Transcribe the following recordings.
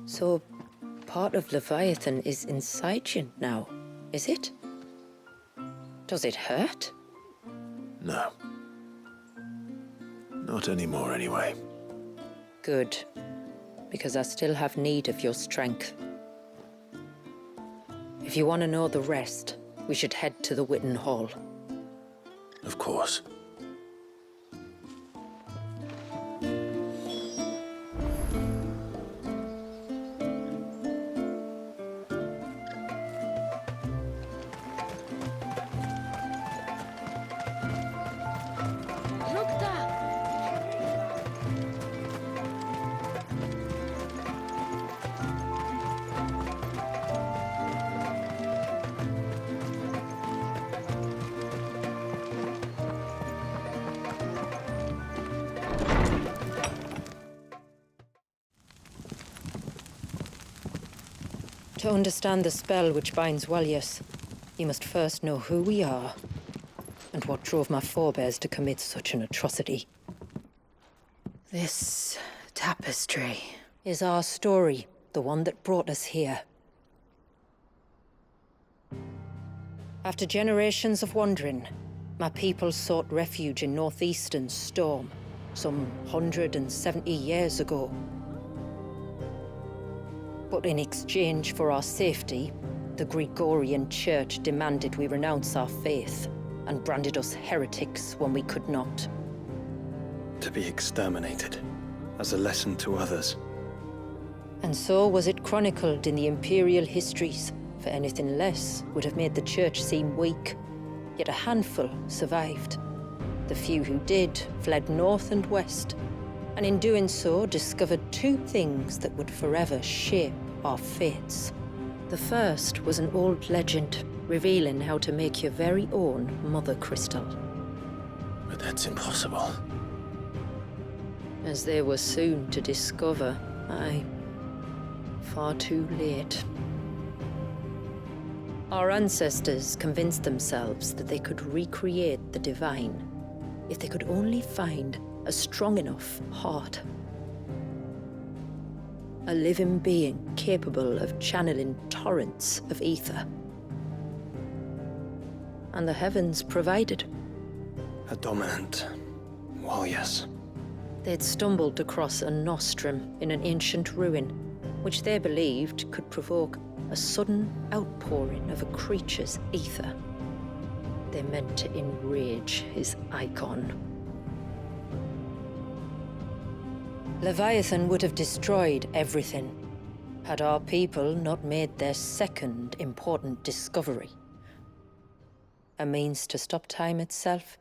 So, part of Leviathan is inside you now, is it? Does it hurt? No. Not anymore, anyway. Good. Because I still have need of your strength. If you want to know the rest, we should head to the Witten Hall. Of course. To understand the spell which binds Walyas, you must first know who we are, and what drove my forebears to commit such an atrocity. This tapestry is our story, the one that brought us here. After generations of wandering, my people sought refuge in northeastern Storm, some 170 years ago. But in exchange for our safety, the Gregorian Church demanded we renounce our faith and branded us heretics when we could not. To be exterminated, as a lesson to others. And so was it chronicled in the imperial histories, for anything less would have made the Church seem weak. Yet a handful survived. The few who did fled north and west, and in doing so discovered two things that would forever shape our fates. The first was an old legend revealing how to make your very own mother crystal. But that's impossible. As they were soon to discover, aye, far too late. Our ancestors convinced themselves that they could recreate the divine if they could only find a strong enough heart. A living being capable of channeling torrents of ether. And the heavens provided. A dominant Walyas. They'd stumbled across a nostrum in an ancient ruin, which they believed could provoke a sudden outpouring of a creature's ether. They meant to enrage his icon. Leviathan would have destroyed everything, had our people not made their second important discovery. A means to stop time itself.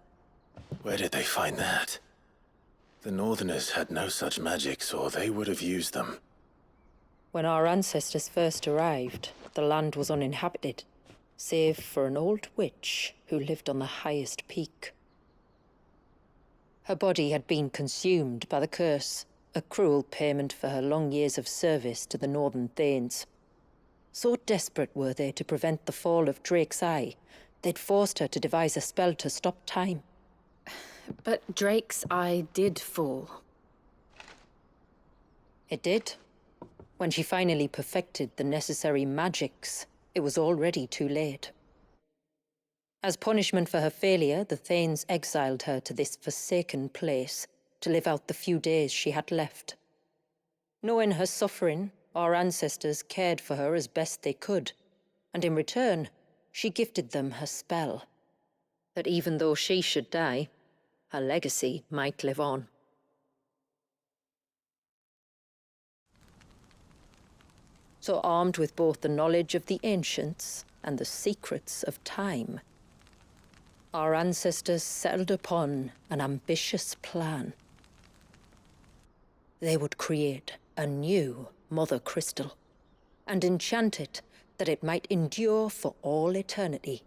Where did they find that? The Northerners had no such magics, or they would have used them. When our ancestors first arrived, the land was uninhabited, save for an old witch who lived on the highest peak. Her body had been consumed by the curse, a cruel payment for her long years of service to the Northern Thanes. So desperate were they to prevent the fall of Drake's Eye, they'd forced her to devise a spell to stop time. But Drake's Eye did fall. It did. When she finally perfected the necessary magics, it was already too late. As punishment for her failure, the Thanes exiled her to this forsaken place to live out the few days she had left. Knowing her suffering, our ancestors cared for her as best they could, and in return, she gifted them her spell. That even though she should die, her legacy might live on. So armed with both the knowledge of the ancients and the secrets of time, our ancestors settled upon an ambitious plan. They would create a new mother crystal and enchant it that it might endure for all eternity.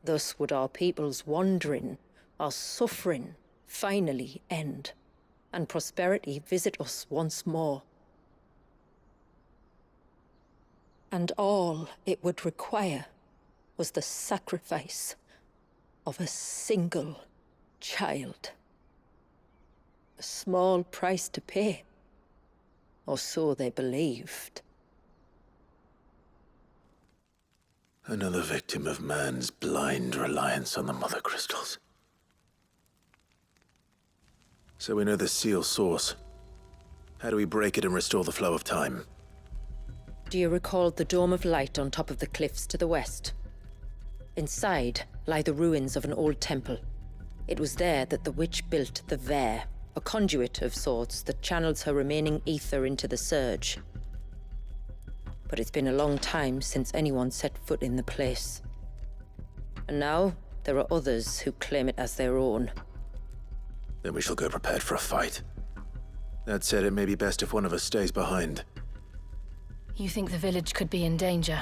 Thus would our people's wandering, our suffering, finally end, and prosperity visit us once more. And all it would require was the sacrifice of a single child. A small price to pay, or so they believed. Another victim of man's blind reliance on the mother crystals. So we know the seal's source. How do we break it and restore the flow of time? Do you recall the dome of light on top of the cliffs to the west? Inside lie the ruins of an old temple. It was there that the witch built the Vair, a conduit of sorts that channels her remaining ether into the surge. But it's been a long time since anyone set foot in the place. And now there are others who claim it as their own. Then we shall go prepared for a fight. That said, it may be best if one of us stays behind. You think the village could be in danger?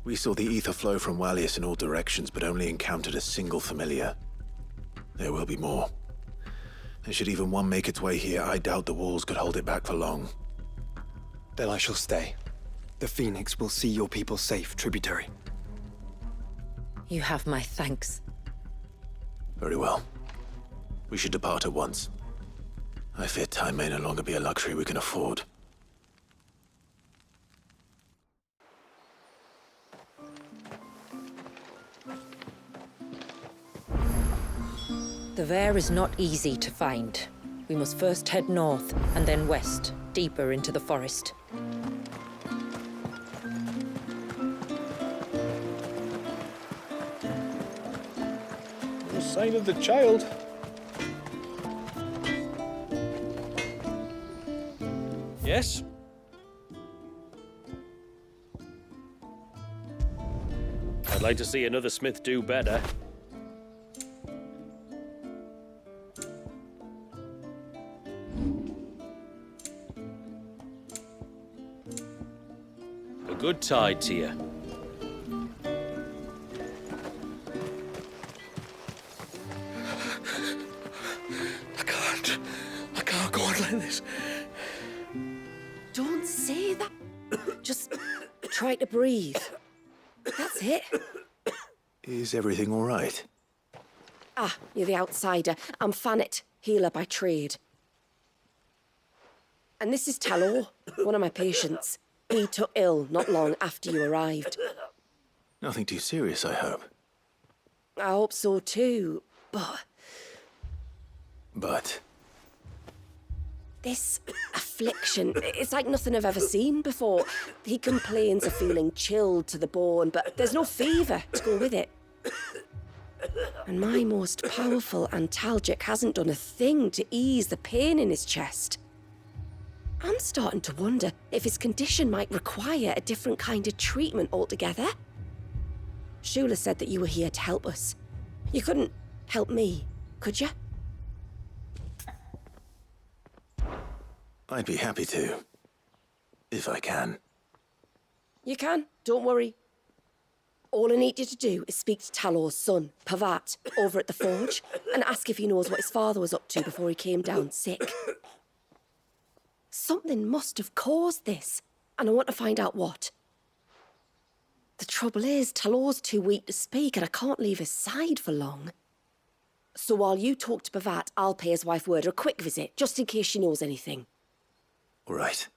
We saw the ether flow from Wallius in all directions, but only encountered a single familiar. There will be more. And should even one make its way here, I doubt the walls could hold it back for long. Then I shall stay. The Phoenix will see your people safe, tributary. You have my thanks. Very well. We should depart at once. I fear time may no longer be a luxury we can afford. The Vair is not easy to find. We must first head north and then west, deeper into the forest. No sign of the child. Yes? I'd like to see another smith do better. A good tide to you. I can't go on like this. Don't say that. Just try to breathe. That's it. Is everything all right? Ah, you're the outsider. I'm Fannet, healer by trade. And this is Talor, one of my patients. He took ill not long after you arrived. Nothing too serious, I hope. I hope so too, but But this affliction, it's like nothing I've ever seen before. He complains of feeling chilled to the bone, but there's no fever to go with it. And my most powerful antalgic hasn't done a thing to ease the pain in his chest. I'm starting to wonder if his condition might require a different kind of treatment altogether. Shula said that you were here to help us. You couldn't help me, could you? I'd be happy to. If I can. You can, don't worry. All I need you to do is speak to Talor's son, Pavat, over at the forge, and ask if he knows what his father was up to before he came down sick. Something must have caused this, and I want to find out what. The trouble is, Talor's too weak to speak, and I can't leave his side for long. So while you talk to Pavat, I'll pay his wife word a quick visit, just in case she knows anything. All right.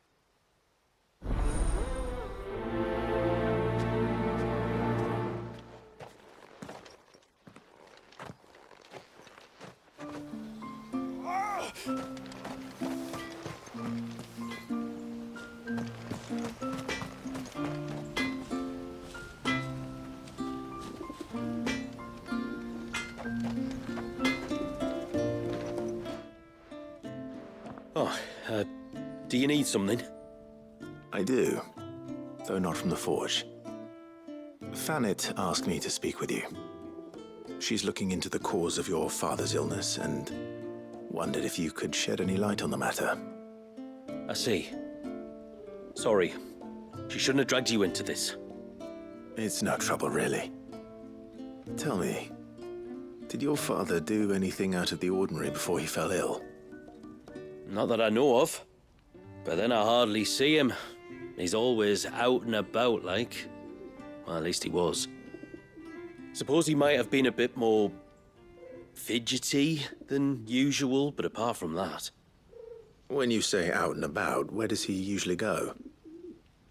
Do you need something? I do, though not from the forge. Fannet asked me to speak with you. She's looking into the cause of your father's illness and wondered if you could shed any light on the matter. I see. Sorry. She shouldn't have dragged you into this. It's no trouble, really. Tell me, did your father do anything out of the ordinary before he fell ill? Not that I know of. But then I hardly see him. He's always out and about, like. Well, at least he was. Suppose he might have been a bit more fidgety than usual, but apart from that. When you say out and about, where does he usually go?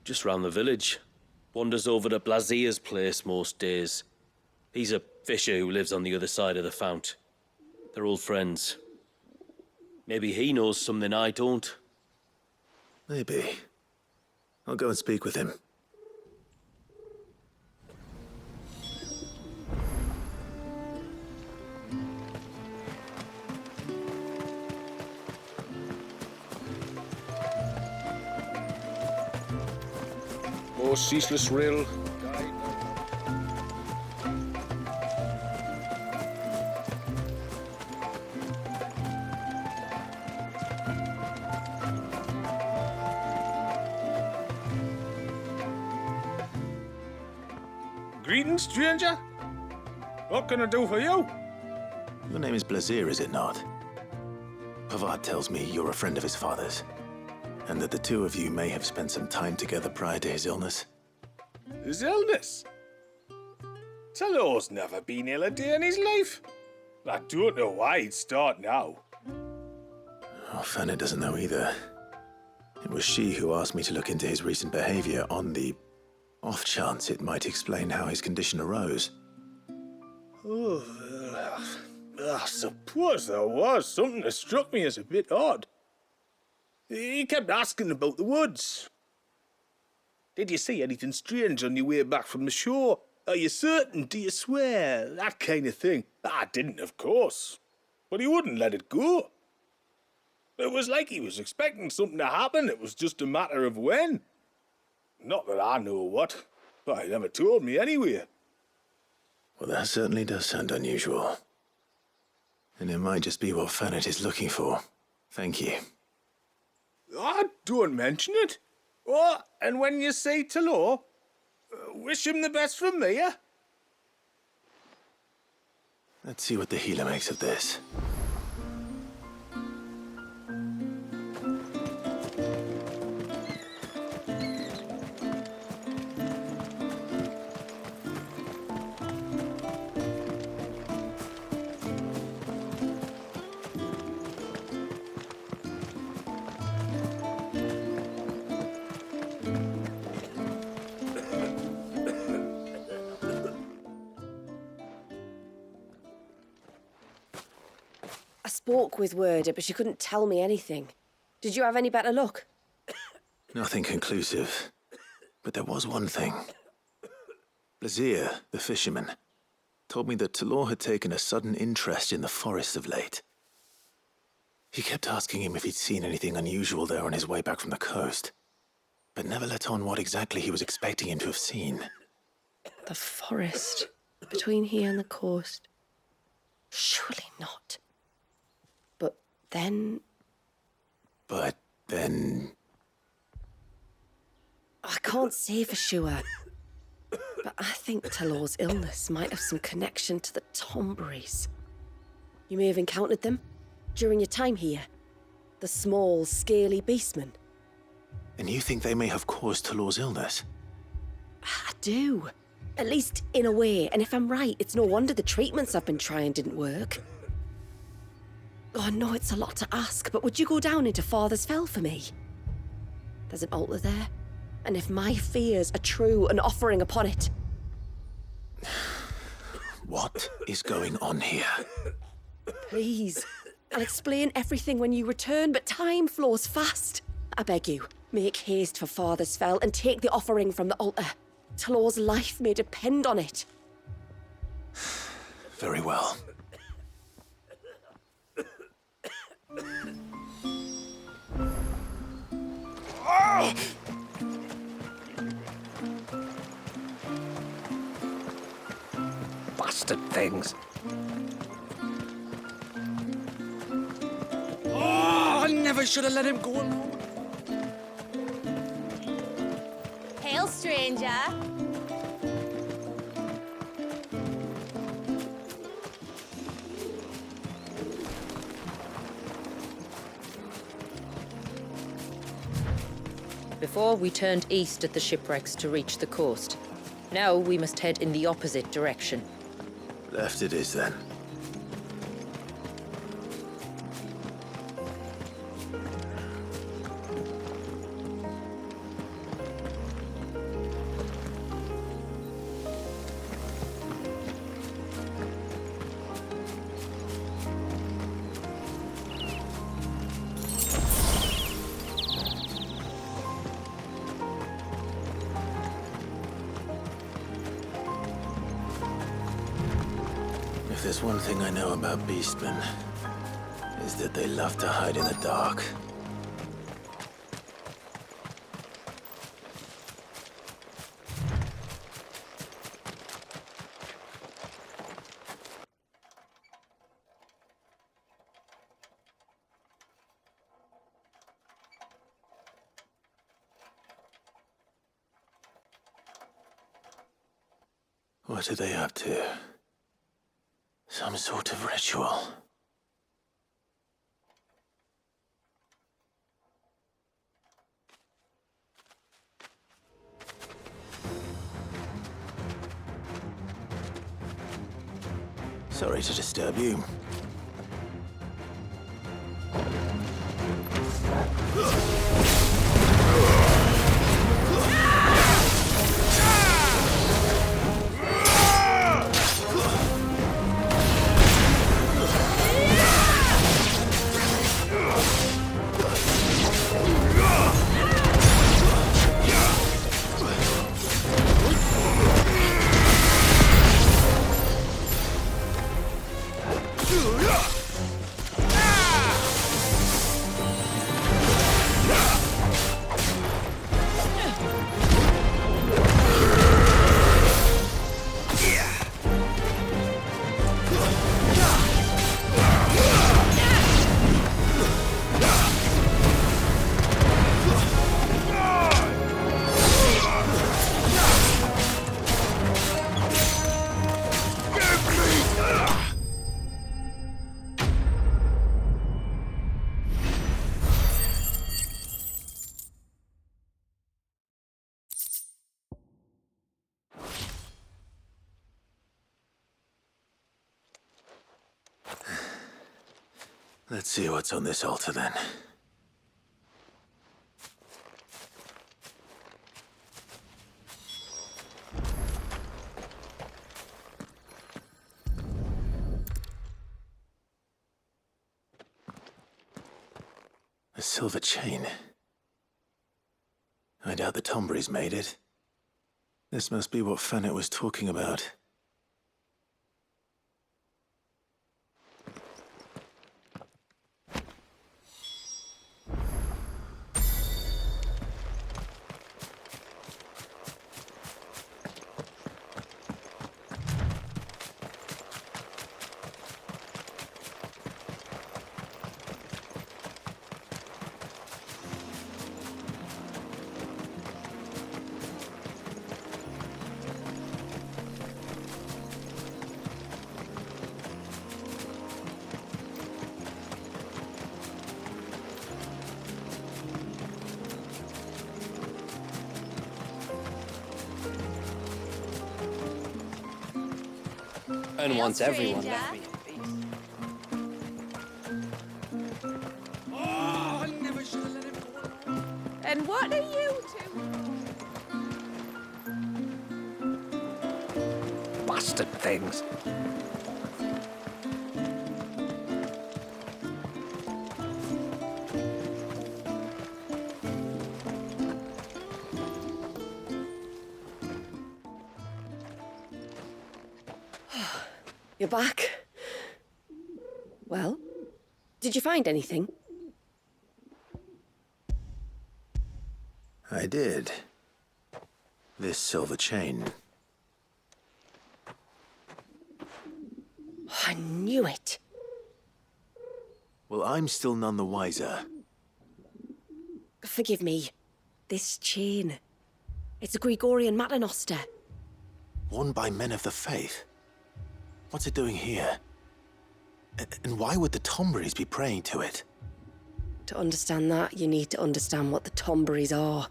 Just round the village. Wanders over to Blazier's place most days. He's a fisher who lives on the other side of the fount. They're old friends. Maybe he knows something I don't. Maybe. I'll go and speak with him. More ceaseless rill. Greetings, stranger. What can I do for you? Your name is Blazier, is it not? Pavard tells me you're a friend of his father's, and that the two of you may have spent some time together prior to his illness. His illness? Talor's never been ill a day in his life. I don't know why he'd start now. Oh, Fanny doesn't know either. It was she who asked me to look into his recent behavior on the off chance it might explain how his condition arose. Oh, I suppose there was something that struck me as a bit odd. He kept asking about the woods. Did you see anything strange on your way back from the shore? Are you certain? Do you swear? That kind of thing. I didn't, of course. But he wouldn't let it go. It was like he was expecting something to happen. It was just a matter of when. Not that I know what. But he never told me anyway. Well, that certainly does sound unusual. And it might just be what Fannet is looking for. Thank you. Ah, don't mention it. Oh, and when you say Talor, wish him the best from me, eh? Let's see what the healer makes of this. I spoke with Werder, but she couldn't tell me anything. Did you have any better luck? Nothing conclusive. But there was one thing. Blazier, the fisherman, told me that Talor had taken a sudden interest in the forest of late. He kept asking him if he'd seen anything unusual there on his way back from the coast, but never let on what exactly he was expecting him to have seen. The forest between here and the coast. Surely not. But then... I can't say for sure. But I think Talor's illness might have some connection to the Tonberrys. You may have encountered them during your time here. The small, scaly beastmen. And you think they may have caused Talor's illness? I do. At least in a way. And if I'm right, it's no wonder the treatments I've been trying didn't work. Oh, I know it's a lot to ask, but would you go down into Father's Fell for me? There's an altar there. And if my fears are true, an offering upon it. What is going on here? Please. I'll explain everything when you return, but time flows fast. I beg you, make haste for Father's Fell and take the offering from the altar. Talor's life may depend on it. Very well. Oh! Bastard things. Oh, I never should have let him go alone. Hail, stranger. Before, we turned east at the shipwrecks to reach the coast. Now we must head in the opposite direction. Left it is, then. If there's one thing I know about beastmen, is that they love to hide in the dark. What are they up to? Some sort of ritual. Sorry to disturb you. Let's see what's on this altar then. A silver chain. I doubt the Tonberrys made it. This must be what Fanit was talking about. And once everyone stranger. left me in peace. And what are you two? Bastard things. You're back. Well, did you find anything? I did. This silver chain. I knew it. Well, I'm still none the wiser. Forgive me. This chain. It's a Gregorian Maternoster. Worn by men of the faith. What's it doing here? And why would the Tonberrys be praying to it? To understand that, you need to understand what the Tonberrys are.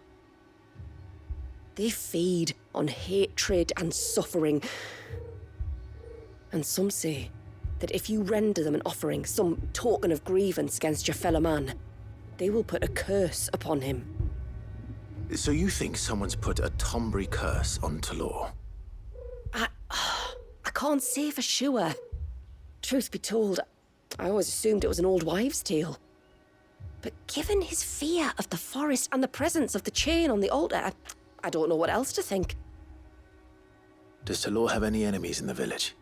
They feed on hatred and suffering. And some say that if you render them an offering, some token of grievance against your fellow man, they will put a curse upon him. So you think someone's put a Tonberry curse on Talor? I can't say for sure. Truth be told, I always assumed it was an old wives' tale. But given his fear of the forest and the presence of the chain on the altar, I don't know what else to think. Does Talor have any enemies in the village?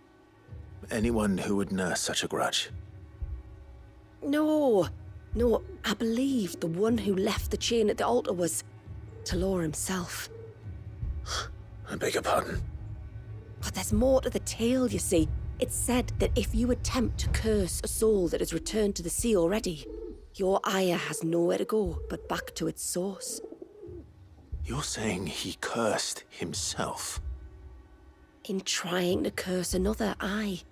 anyone who would nurse such a grudge? No, I believe the one who left the chain at the altar was Talor himself. I beg your pardon. But there's more to the tale, you see. It's said that if you attempt to curse a soul that has returned to the sea already, your ire has nowhere to go but back to its source. You're saying he cursed himself? In trying to curse another, aye.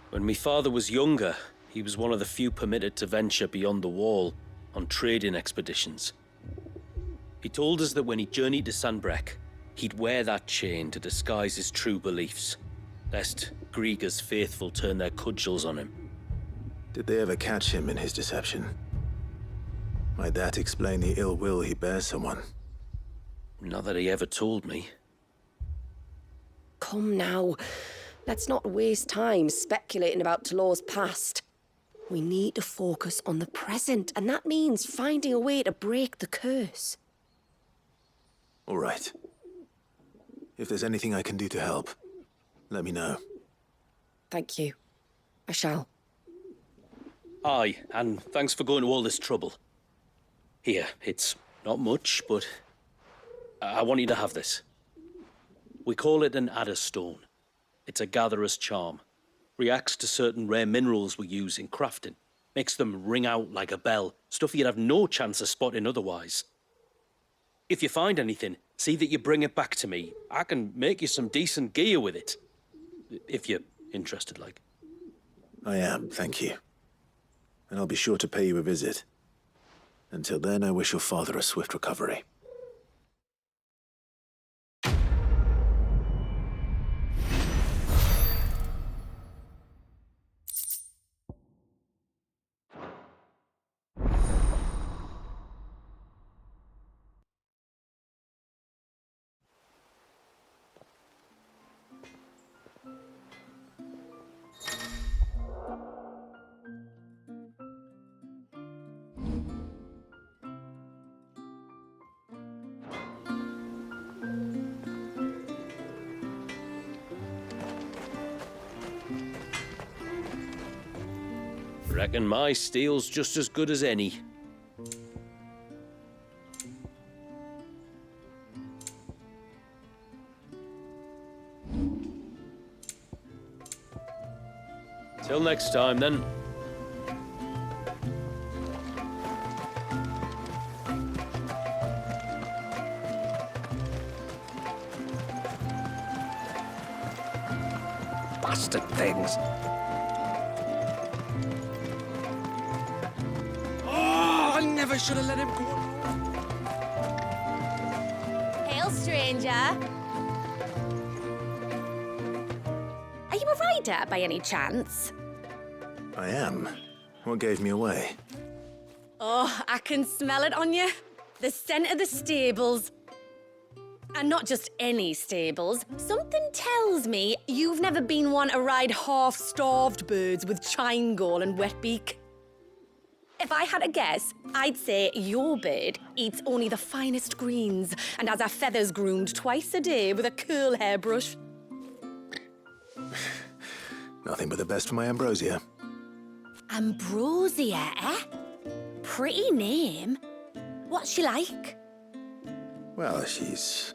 When my father was younger, he was one of the few permitted to venture beyond the wall on trading expeditions. He told us that when he journeyed to Sanbreque, he'd wear that chain to disguise his true beliefs, lest Griega's faithful turn their cudgels on him. Did they ever catch him in his deception? Might that explain the ill will he bears someone? Not that he ever told me. Come now, let's not waste time speculating about Talor's past. We need to focus on the present, and that means finding a way to break the curse. All right. If there's anything I can do to help, let me know. Thank you. I shall. Aye, and thanks for going to all this trouble. Here, it's not much, but I want you to have this. We call it an adder stone. It's a gatherer's charm. Reacts to certain rare minerals we use in crafting. Makes them ring out like a bell, stuff you'd have no chance of spotting otherwise. If you find anything, see that you bring it back to me. I can make you some decent gear with it. If you're interested, like. I am, thank you. And I'll be sure to pay you a visit. Until then, I wish your father a swift recovery. Reckon my steel's just as good as any. Till next time, then. Bastard things. Oh, I never should have let him go. Hail, stranger. Are you a rider by any chance? I am. What gave me away? Oh, I can smell it on you. The scent of the stables. And not just any stables. Something tells me you've never been one to ride half-starved birds with chine gall and wet beak. If I had a guess, I'd say your bird eats only the finest greens and has her feathers groomed twice a day with a curl hairbrush. Nothing but the best for my ambrosia. Ambrosia, eh? Pretty name. What's she like? Well, she's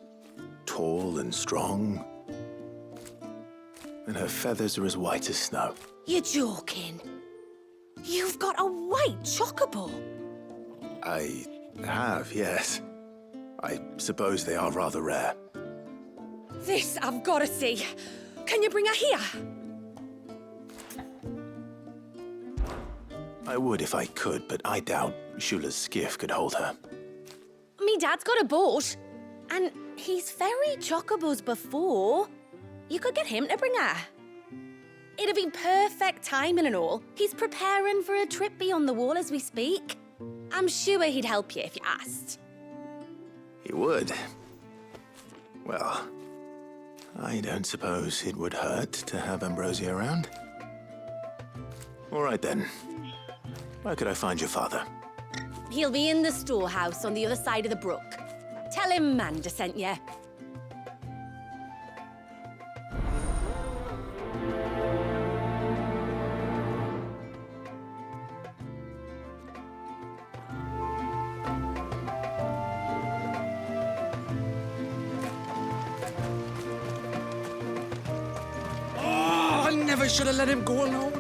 tall and strong. And her feathers are as white as snow. You're joking. You've got a white chocobo. I have, yes. I suppose they are rather rare. This I've got to see. Can you bring her here? I would if I could, but I doubt Shula's skiff could hold her. Me dad's got a boat. And he's ferried chocobos before. You could get him to bring her. It'd be perfect timing and all. He's preparing for a trip beyond the wall as we speak. I'm sure he'd help you if you asked. He would. Well, I don't suppose it would hurt to have Ambrosia around. All right then. Where could I find your father? He'll be in the storehouse on the other side of the brook. Tell him Manda sent you. never should have let him go alone.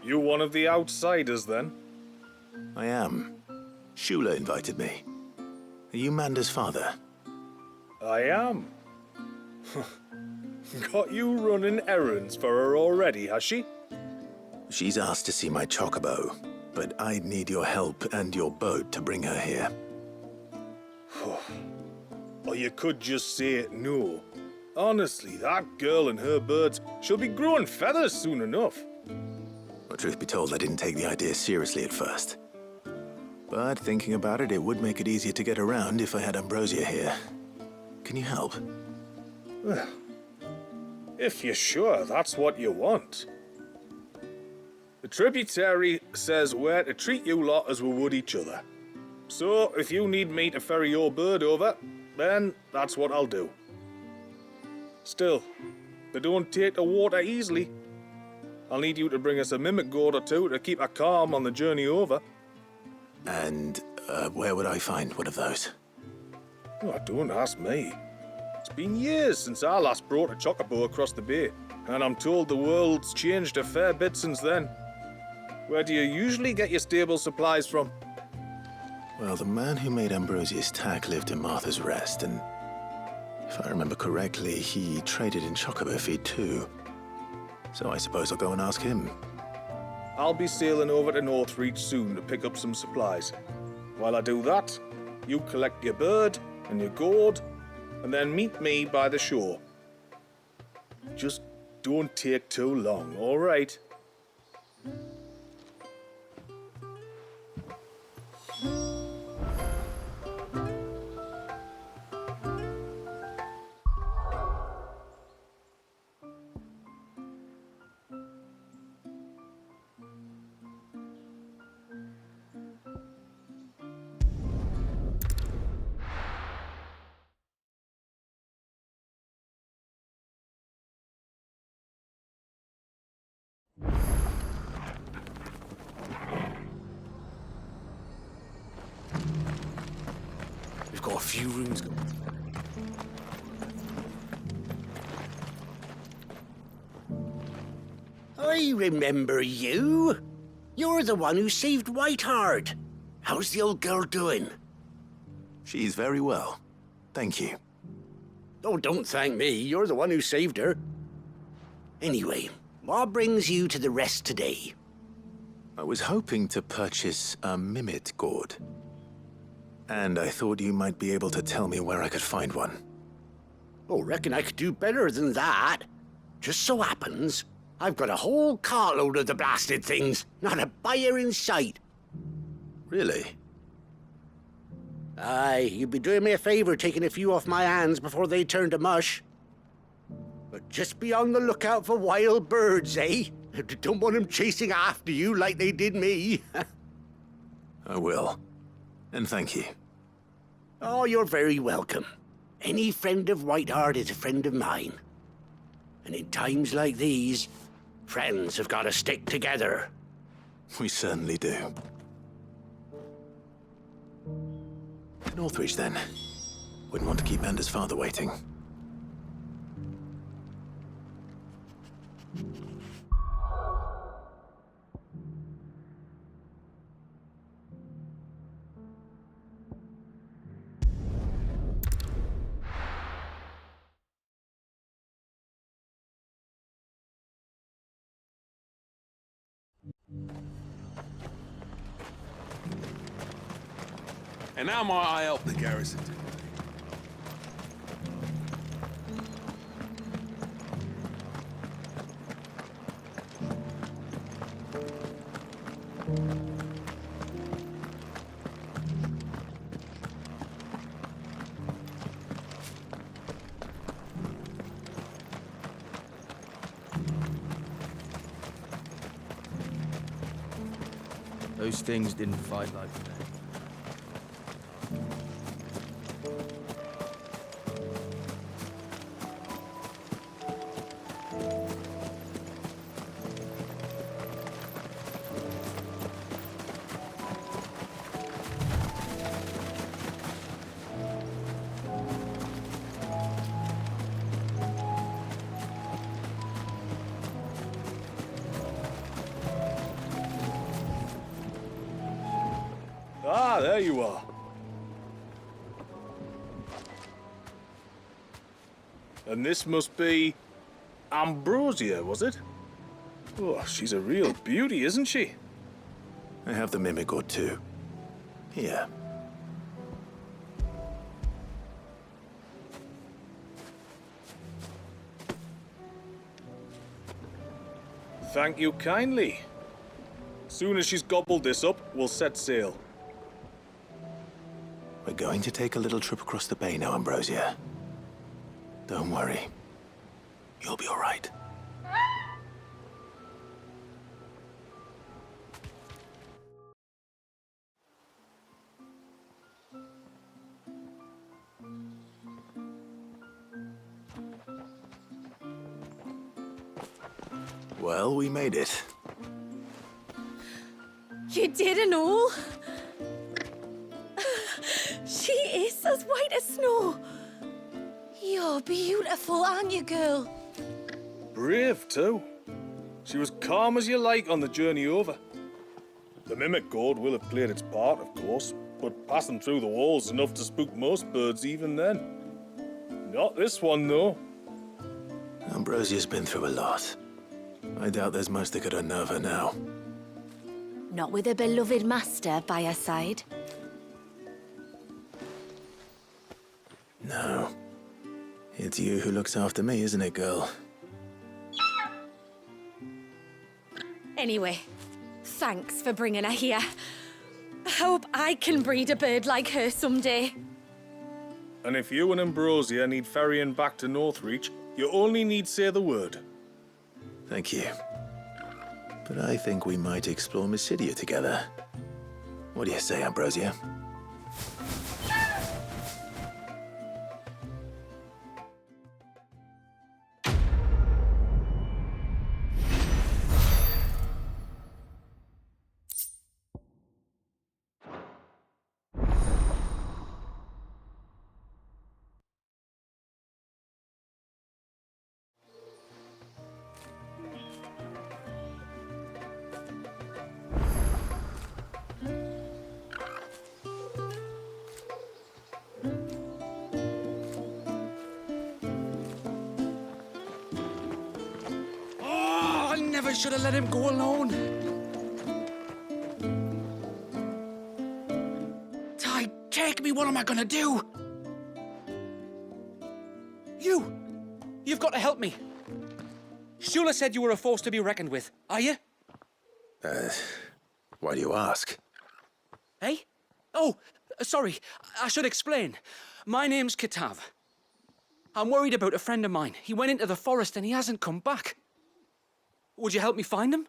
You one of the outsiders, then? I am. Shula invited me. Are you Manda's father? I am. Got you running errands for her already, has she? She's asked to see my chocobo, but I'd need your help and your boat to bring her here. Or you could just say no. Honestly, that girl and her birds, she'll be growing feathers soon enough. Well, truth be told, I didn't take the idea seriously at first. But thinking about it, it would make it easier to get around if I had Ambrosia here. Can you help? Well, if you're sure that's what you want. The tributary says we're to treat you lot as we would each other. So, if you need me to ferry your bird over, then that's what I'll do. Still, they don't take the water easily. I'll need you to bring us a mimic gourd or two to keep her calm on the journey over. And where would I find one of those? Oh, don't ask me. It's been years since I last brought a chocobo across the bay, and I'm told the world's changed a fair bit since then. Where do you usually get your stable supplies from? Well, the man who made Ambrosia's tack lived in Martha's Rest, and if I remember correctly, he traded in chocobo feed too. So I suppose I'll go and ask him. I'll be sailing over to Northreach soon to pick up some supplies. While I do that, you collect your bird and your gourd, and then meet me by the shore. Just don't take too long, all right? We've got a few rooms. I remember you. You're the one who saved Whiteheart. How's the old girl doing? She's very well. Thank you. Oh, don't thank me. You're the one who saved her. Anyway, what brings you to the rest today? I was hoping to purchase a mimit gourd. And I thought you might be able to tell me where I could find one. Oh, reckon I could do better than that. Just so happens, I've got a whole cartload of the blasted things. Not a buyer in sight. Really? Aye, you'd be doing me a favor taking a few off my hands before they turn to mush. But just be on the lookout for wild birds, eh? Don't want them chasing after you like they did me. I will. And thank you. Oh, you're very welcome. Any friend of Whiteheart is a friend of mine. And in times like these, friends have got to stick together. We certainly do. Northreach, then. Wouldn't want to keep Manda's father waiting. And how might I help the garrison? Those things didn't fight like that. there you are. And this must be Ambrosia, was it? Oh, she's a real beauty, isn't she? I have the mimic or two. Here. Thank you kindly. Soon as she's gobbled this up, we'll set sail. We're going to take a little trip across the bay now, Ambrosia. Don't worry. You'll be all right. Well, we made it. You did and all? She is as white as snow. You're beautiful, aren't you, girl? Brave, too. She was calm as you like on the journey over. The mimic gourd will have played its part, of course, but passing through the walls enough to spook most birds even then. Not this one, though. Ambrosia's been through a lot. I doubt there's much that could unnerve her now. Not with a beloved master by her side. No. It's you who looks after me, isn't it, girl? Anyway, thanks for bringing her here. I hope I can breed a bird like her someday. And if you and Ambrosia need ferrying back to Northreach, you only need say the word. Thank you. But I think we might explore Mysidia together. What do you say, Ambrosia? I should have let him go alone. Ty, take me. What am I gonna do? You've got to help me. Shula said you were a force to be reckoned with. Are you? Why do you ask? Hey? Oh, sorry. I should explain. My name's Kitav. I'm worried about a friend of mine. He went into the forest and he hasn't come back. Would you help me find him?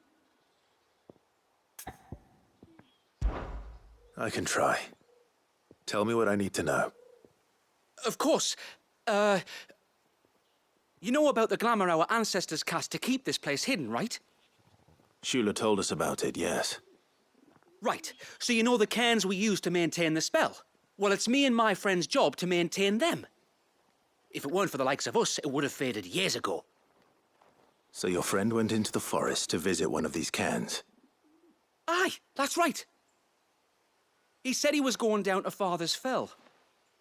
I can try. Tell me what I need to know. Of course. You know about the glamour our ancestors cast to keep this place hidden, right? Shula told us about it, yes. Right. So you know the cairns we use to maintain the spell? Well, it's me and my friend's job to maintain them. If it weren't for the likes of us, it would have faded years ago. So your friend went into the forest to visit one of these cairns? Aye, that's right. He said he was going down to Father's Fell.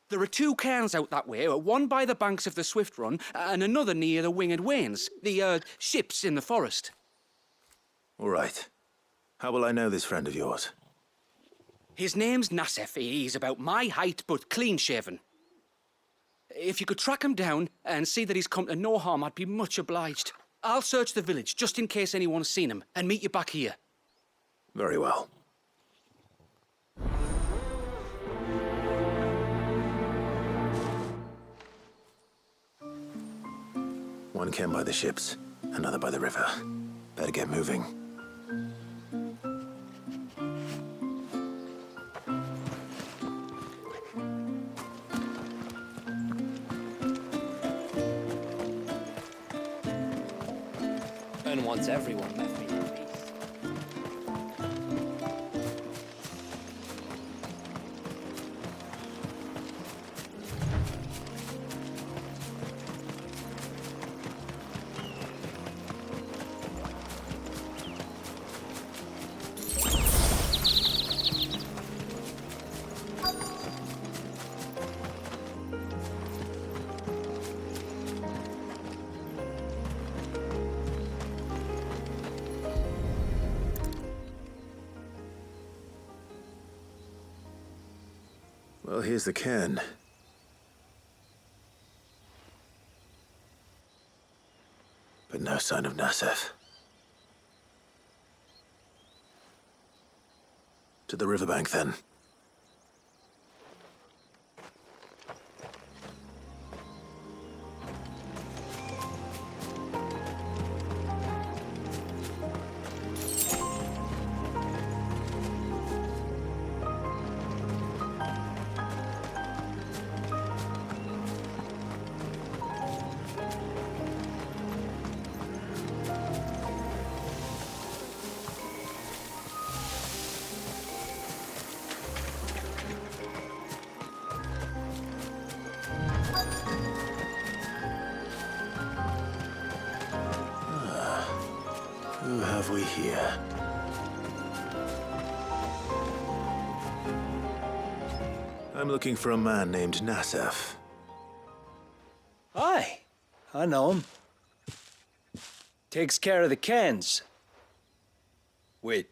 There are two cairns out that way, one by the banks of the Swift Run and another near the Winged Wains, the ships in the forest. All right. How will I know this friend of yours? His name's Nassef. He's about my height, but clean-shaven. If you could track him down and see that he's come to no harm, I'd be much obliged. I'll search the village, just in case anyone's seen him, and meet you back here. Very well. One cairn by the ships, another by the river. Better get moving. And once everyone left me in peace. Well, here's the cairn. But no sign of Nasef. To the riverbank, then. Who have we here? I'm looking for a man named Nasef. Aye, I know him. Takes care of the cans. Wait,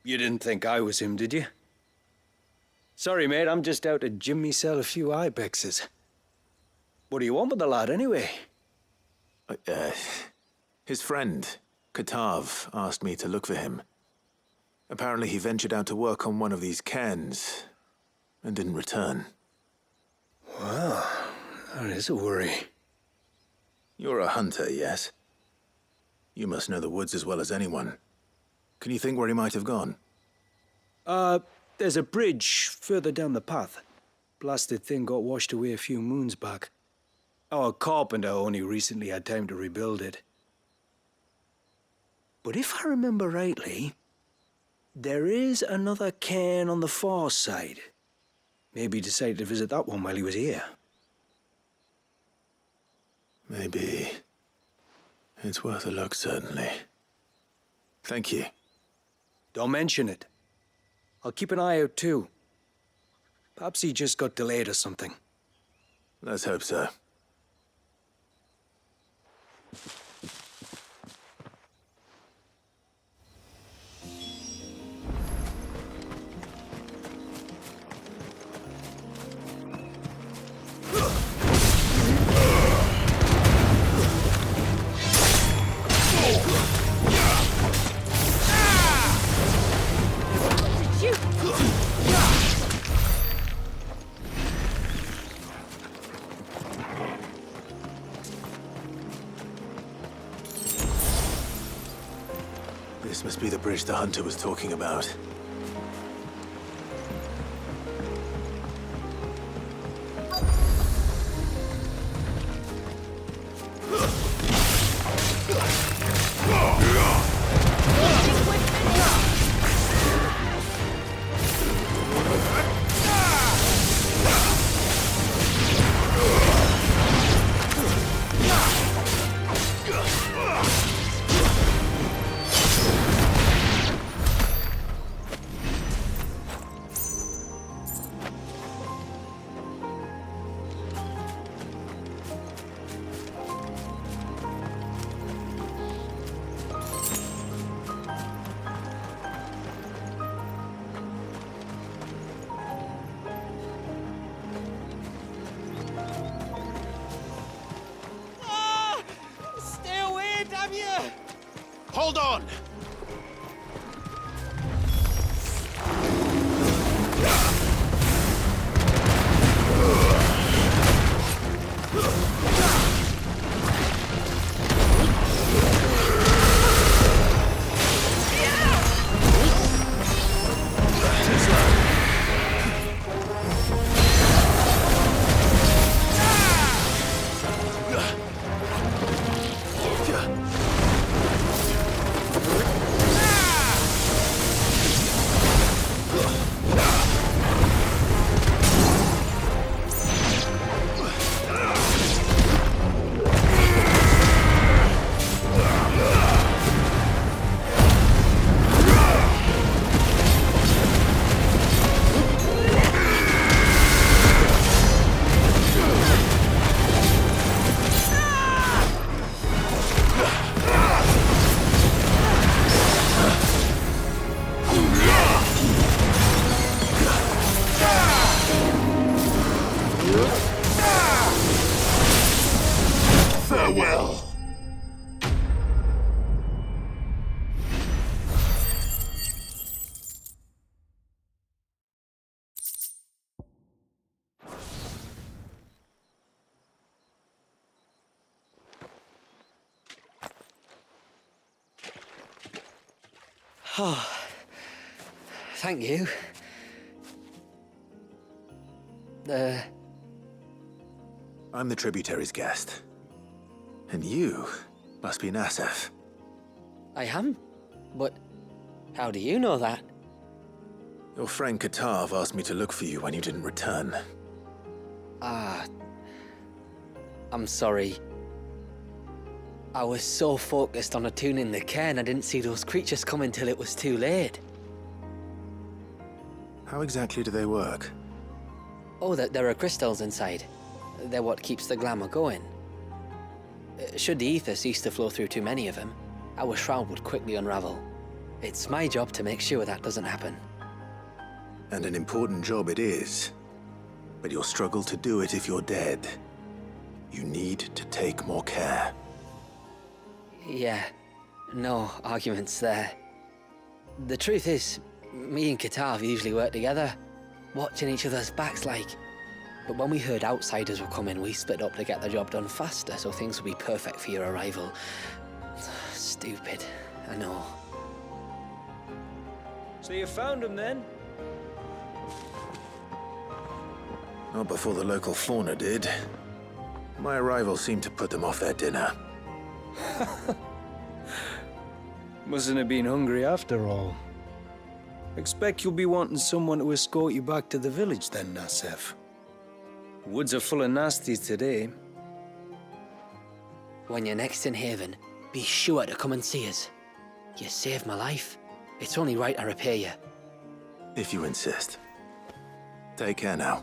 you didn't think I was him, did you? Sorry, mate, I'm just out to gym myself a few ibexes. What do you want with the lad, anyway? His friend, Katav, asked me to look for him. Apparently he ventured out to work on one of these cairns and didn't return. Well, that is a worry. You're a hunter, yes? You must know the woods as well as anyone. Can you think where he might have gone? There's a bridge further down the path. Blasted thing got washed away a few moons back. Our carpenter only recently had time to rebuild it. But if I remember rightly, there is another cairn on the far side. Maybe he decided to visit that one while he was here. Maybe. It's worth a look, certainly. Thank you. Don't mention it. I'll keep an eye out too. Perhaps he just got delayed or something. Let's hope so. This must be the bridge the hunter was talking about. Hold on! Farewell. Oh, thank you. I'm the tributary's guest. And you must be Nassef. I am? But how do you know that? Your friend Katav asked me to look for you when you didn't return. I'm sorry. I was so focused on attuning the cairn, I didn't see those creatures come until it was too late. How exactly do they work? Oh, there are crystals inside. They're what keeps the glamour going. Should the ether cease to flow through too many of them, our shroud would quickly unravel. It's my job to make sure that doesn't happen. And an important job it is. But you'll struggle to do it if you're dead. You need to take more care. Yeah, no arguments there. The truth is, me and Katav usually work together, watching each other's backs like. But when we heard outsiders were coming, we split up to get the job done faster, so things would be perfect for your arrival. Stupid, I know. So you found him then? Not before the local fauna did. My arrival seemed to put them off their dinner. Mustn't have been hungry after all. Expect you'll be wanting someone to escort you back to the village then, Nassef. Woods are full of nasties today. When you're next in Haven, be sure to come and see us. You saved my life. It's only right I repay you. If you insist. Take care now.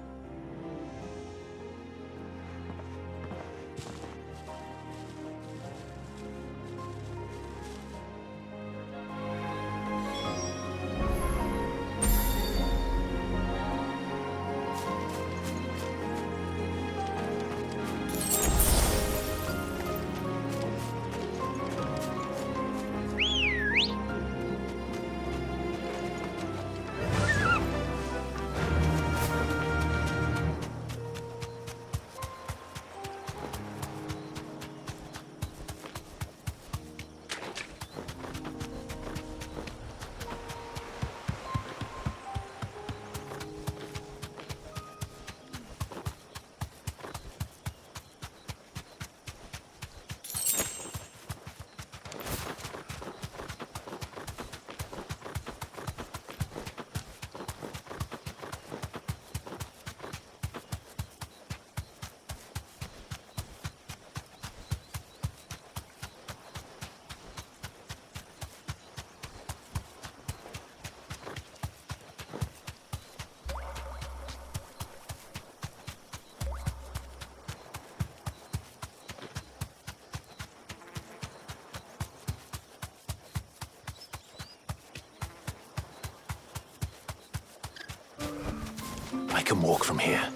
I can walk from here.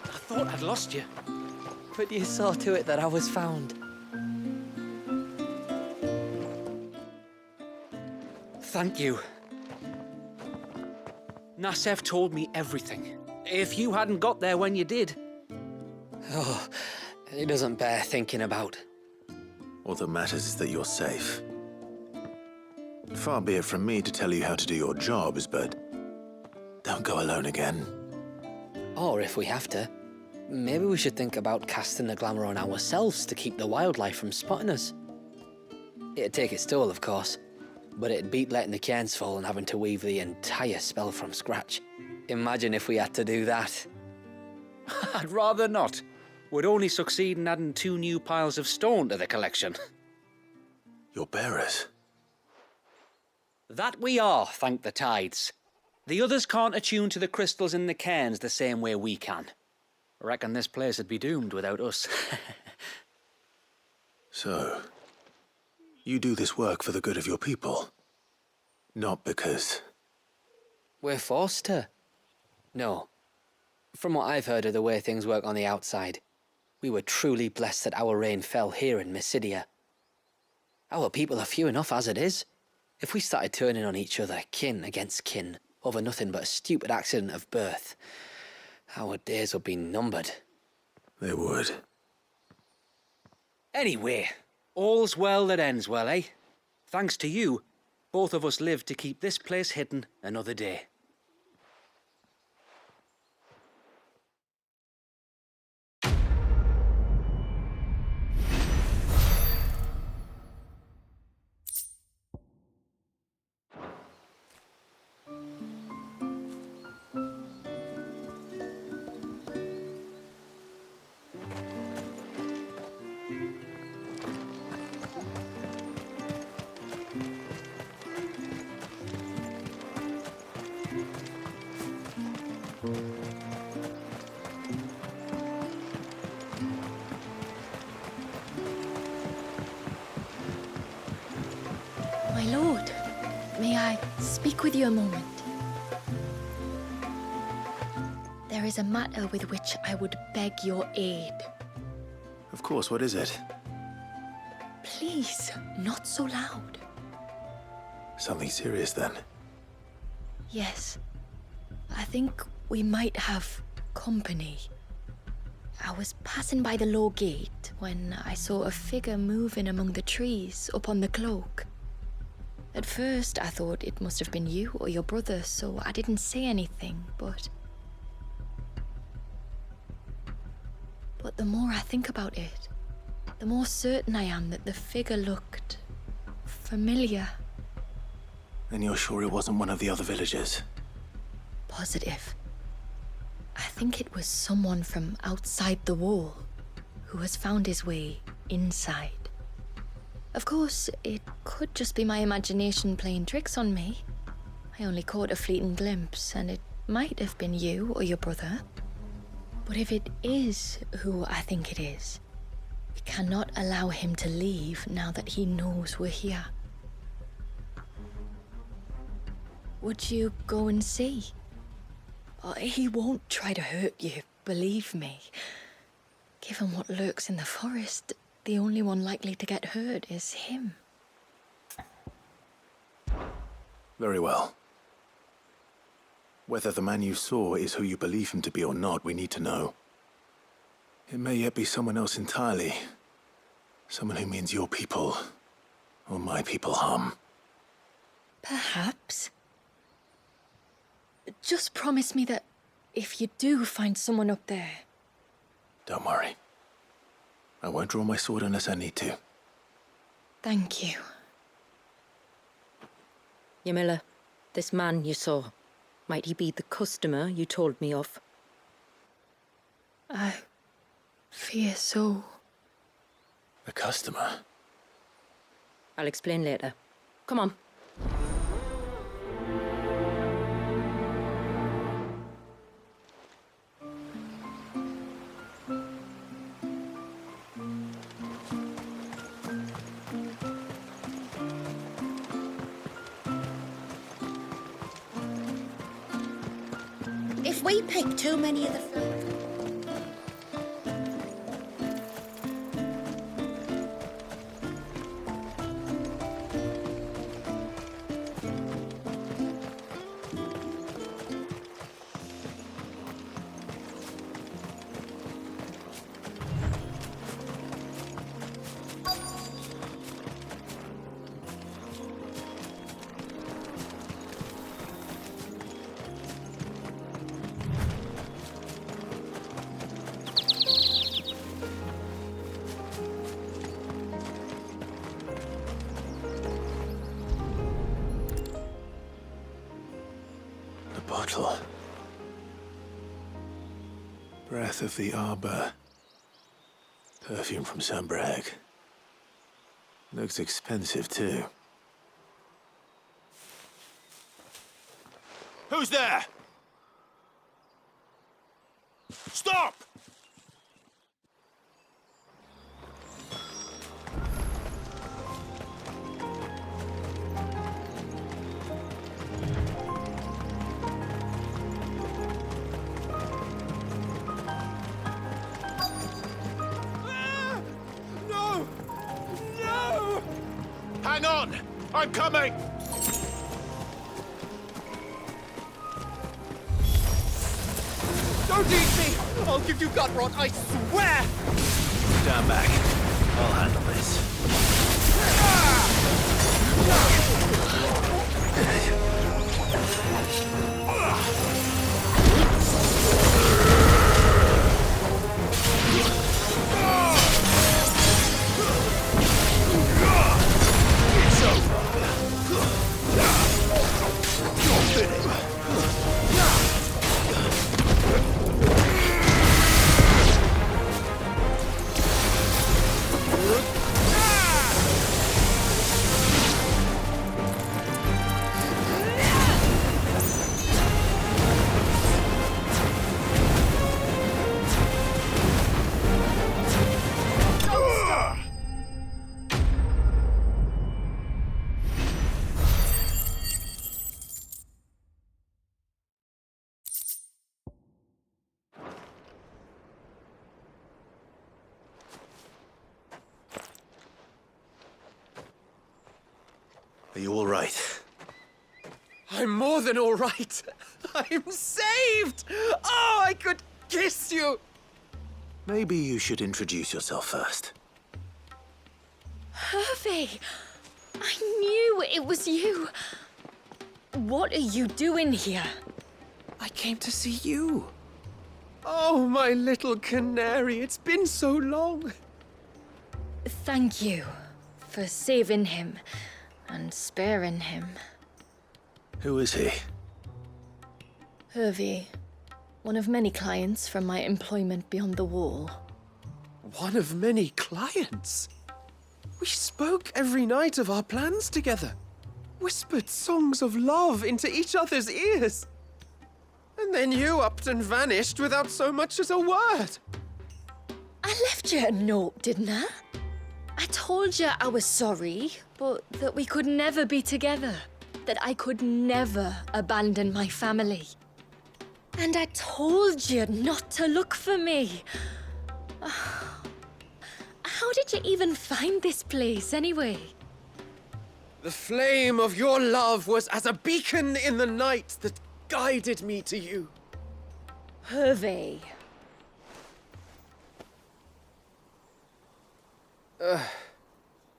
I thought I'd lost you. But you saw to it that I was found. Thank you. Nassef told me everything. If you hadn't got there when you did. Oh, it doesn't bear thinking about. All that matters is that you're safe. Far be it from me to tell you how to do your jobs, but don't go alone again. Or if we have to, maybe we should think about casting the glamour on ourselves to keep the wildlife from spotting us. It'd take its toll, of course, but it'd beat letting the cairns fall and having to weave the entire spell from scratch. Imagine if we had to do that. I'd rather not. Would only succeed in adding 2 new piles of stone to the collection. Your bearers? That we are, thank the tides. The others can't attune to the crystals in the cairns the same way we can. I reckon this place would be doomed without us. So, you do this work for the good of your people? Not because... We're forced to? No. From what I've heard of the way things work on the outside, we were truly blessed that our rain fell here in Mysidia. Our people are few enough as it is. If we started turning on each other, kin against kin, over nothing but a stupid accident of birth, our days would be numbered. They would. Anyway, all's well that ends well, eh? Thanks to you, both of us lived to keep this place hidden another day. My lord, may I speak with you a moment? There is a matter with which I would beg your aid. Of course, what is it? Please, not so loud. Something serious, then? Yes. I think we might have company. I was passing by the low gate when I saw a figure moving among the trees up on the cloak. At first, I thought it must have been you or your brother, so I didn't say anything, but the more I think about it, the more certain I am that the figure looked familiar. And you're sure it wasn't one of the other villagers? Positive. I think it was someone from outside the wall who has found his way inside. Of course, it could just be my imagination playing tricks on me. I only caught a fleeting glimpse, and it might have been you or your brother. But if it is who I think it is, we cannot allow him to leave now that he knows we're here. Would you go and see? He won't try to hurt you, believe me. Given what lurks in the forest, the only one likely to get hurt is him. Very well. Whether the man you saw is who you believe him to be or not, we need to know. It may yet be someone else entirely. Someone who means your people, or my people, harm. Perhaps. Just promise me that if you do find someone up there... Don't worry. I won't draw my sword unless I need to. Thank you. Yamila, this man you saw, might he be the customer you told me of? I fear so. The customer? I'll explain later. Come on. If we pick too many of the flowers... Bottle. Breath of the arbor. Perfume from Sunbrag. Looks expensive, too. Who's there? Stop! I'm coming! Don't eat me! I'll give you gut rot, I swear! Stand back. I'll handle this. It's over. You're finished. Are you all right? I'm more than all right. I'm saved! Oh, I could kiss you! Maybe you should introduce yourself first. Hervey! I knew it was you. What are you doing here? I came to see you. Oh, my little canary, it's been so long. Thank you for saving him and sparing him. Who is he? Hervey, one of many clients from my employment beyond the wall. One of many clients? We spoke every night of our plans together. Whispered songs of love into each other's ears. And then you upped and vanished without so much as a word. I left you a note, didn't I? I told you I was sorry, but that we could never be together. That I could never abandon my family. And I told you not to look for me. How did you even find this place, anyway? The flame of your love was as a beacon in the night that guided me to you. Hervey.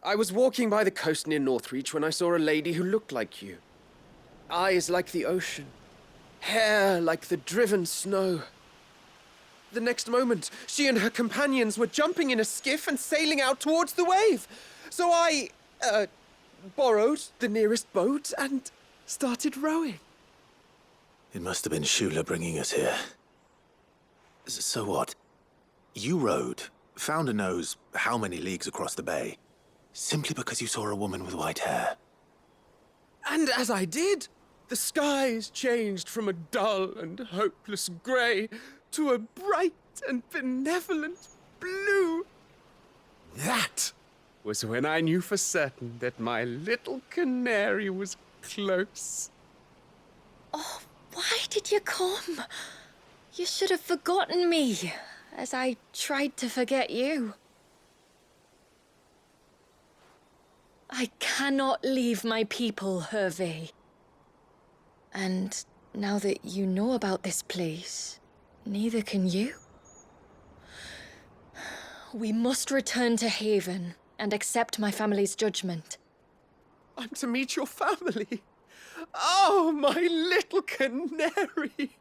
I was walking by the coast near Northreach when I saw a lady who looked like you. Eyes like the ocean. Hair like the driven snow. The next moment, she and her companions were jumping in a skiff and sailing out towards the wave. So I, borrowed the nearest boat and started rowing. It must have been Shula bringing us here. So what? You rowed, found a nose how many leagues across the bay, simply because you saw a woman with white hair. And as I did, the skies changed from a dull and hopeless grey to a bright and benevolent blue. That was when I knew for certain that my little canary was close. Oh, why did you come? You should have forgotten me, as I tried to forget you. I cannot leave my people, Hervey. And now that you know about this place, neither can you. We must return to Haven and accept my family's judgment. I'm to meet your family. Oh, my little canary.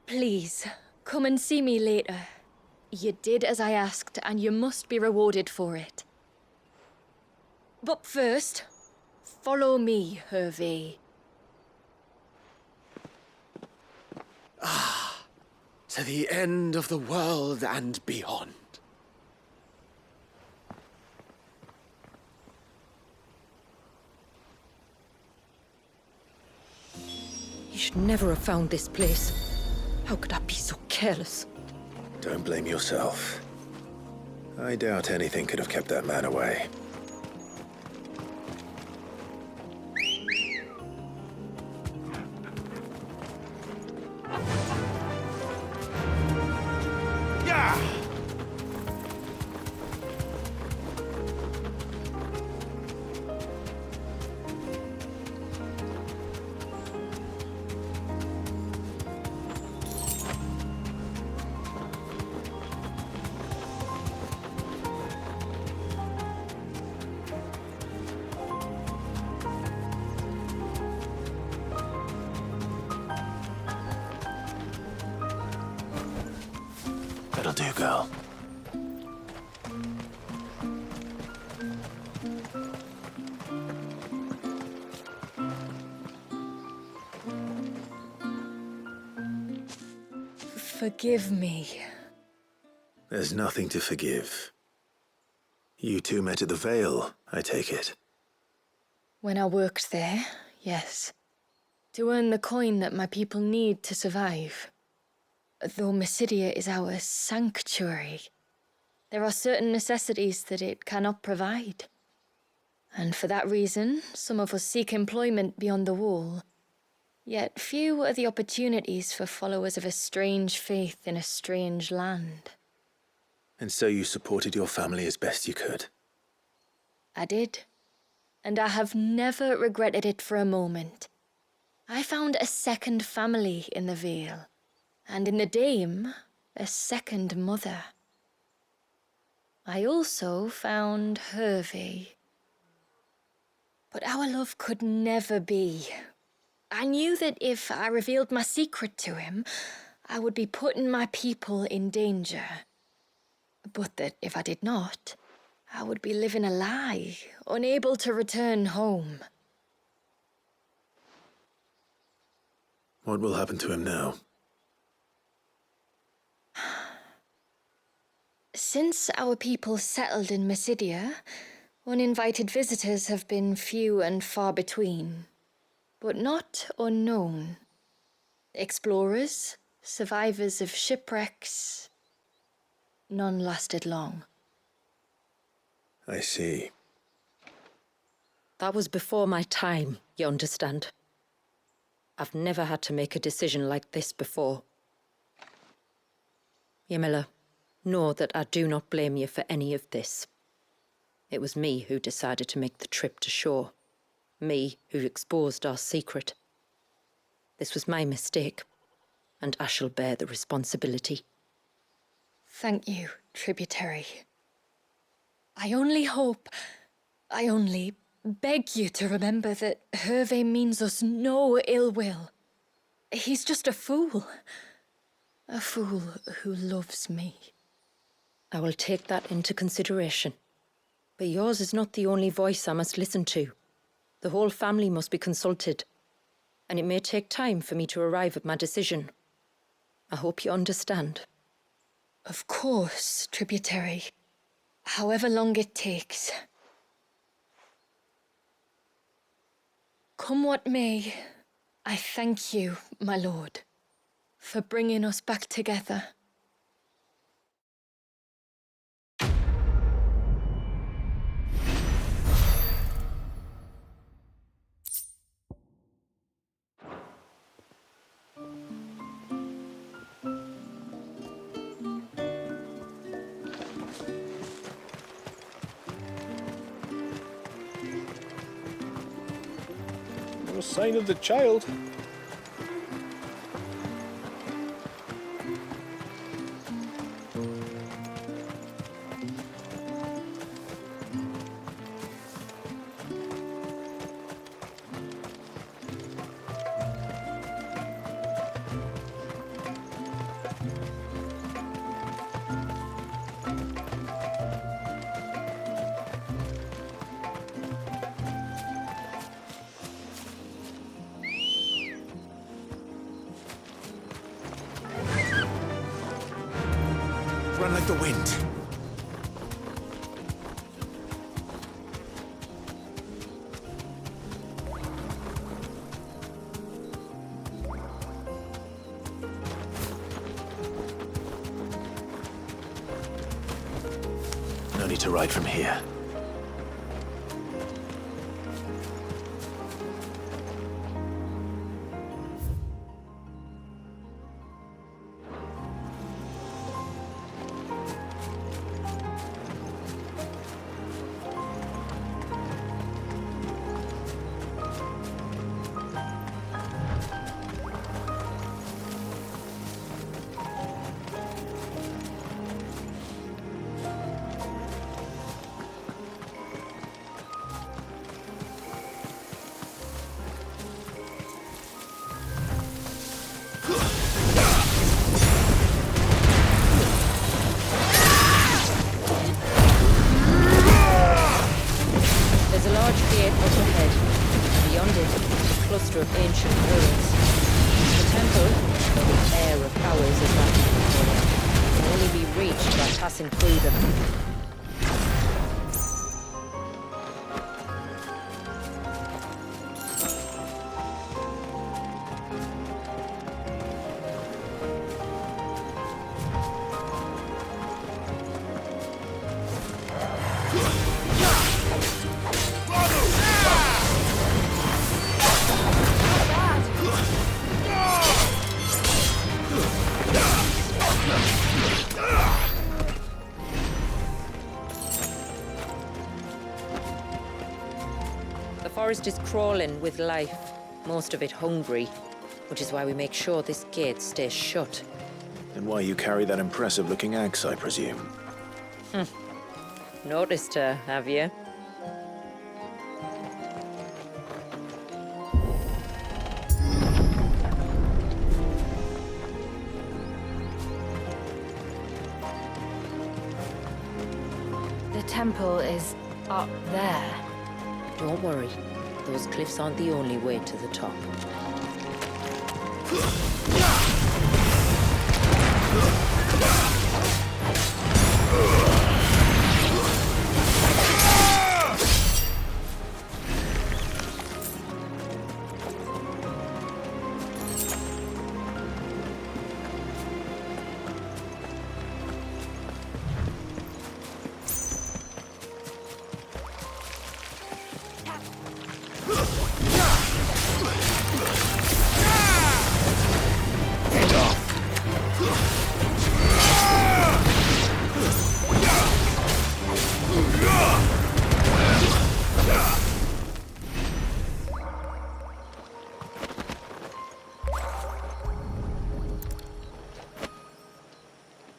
Please, come and see me later. You did as I asked, and you must be rewarded for it. But first, follow me, Hervey. To the end of the world and beyond. He should never have found this place. How could I be so careless? Don't blame yourself. I doubt anything could have kept that man away. well. Forgive me. There's nothing to forgive. You two met at the Vale, I take it. When I worked there, yes. To earn the coin that my people need to survive. Though Mysidia is our sanctuary, there are certain necessities that it cannot provide. And for that reason, some of us seek employment beyond the wall. Yet few are the opportunities for followers of a strange faith in a strange land. And so you supported your family as best you could? I did. And I have never regretted it for a moment. I found a second family in the Vale, and in the Dame, a second mother. I also found Hervey. But our love could never be. I knew that if I revealed my secret to him, I would be putting my people in danger. But that if I did not, I would be living a lie, unable to return home. What will happen to him now? Since our people settled in Mysidia, uninvited visitors have been few and far between, but not unknown. Explorers, survivors of shipwrecks, none lasted long. I see. That was before my time, you understand? I've never had to make a decision like this before. Ymila, know that I do not blame you for any of this. It was me who decided to make the trip to shore. Me who exposed our secret. This was my mistake, and I shall bear the responsibility. Thank you, tributary. I only beg you to remember that Hervey means us no ill will. He's just a fool. A fool who loves me. I will take that into consideration. But yours is not the only voice I must listen to. The whole family must be consulted, and it may take time for me to arrive at my decision. I hope you understand. Of course, tributary. However long it takes. Come what may, I thank you, my lord, for bringing us back together. No sign of the child. Run like the wind. No need to ride from here. forest is crawling with life, most of it hungry, which is why we make sure this gate stays shut. And why you carry that impressive-looking axe, I presume. Noticed her, have you? The temple is up there. Don't worry. Those cliffs aren't the only way to the top.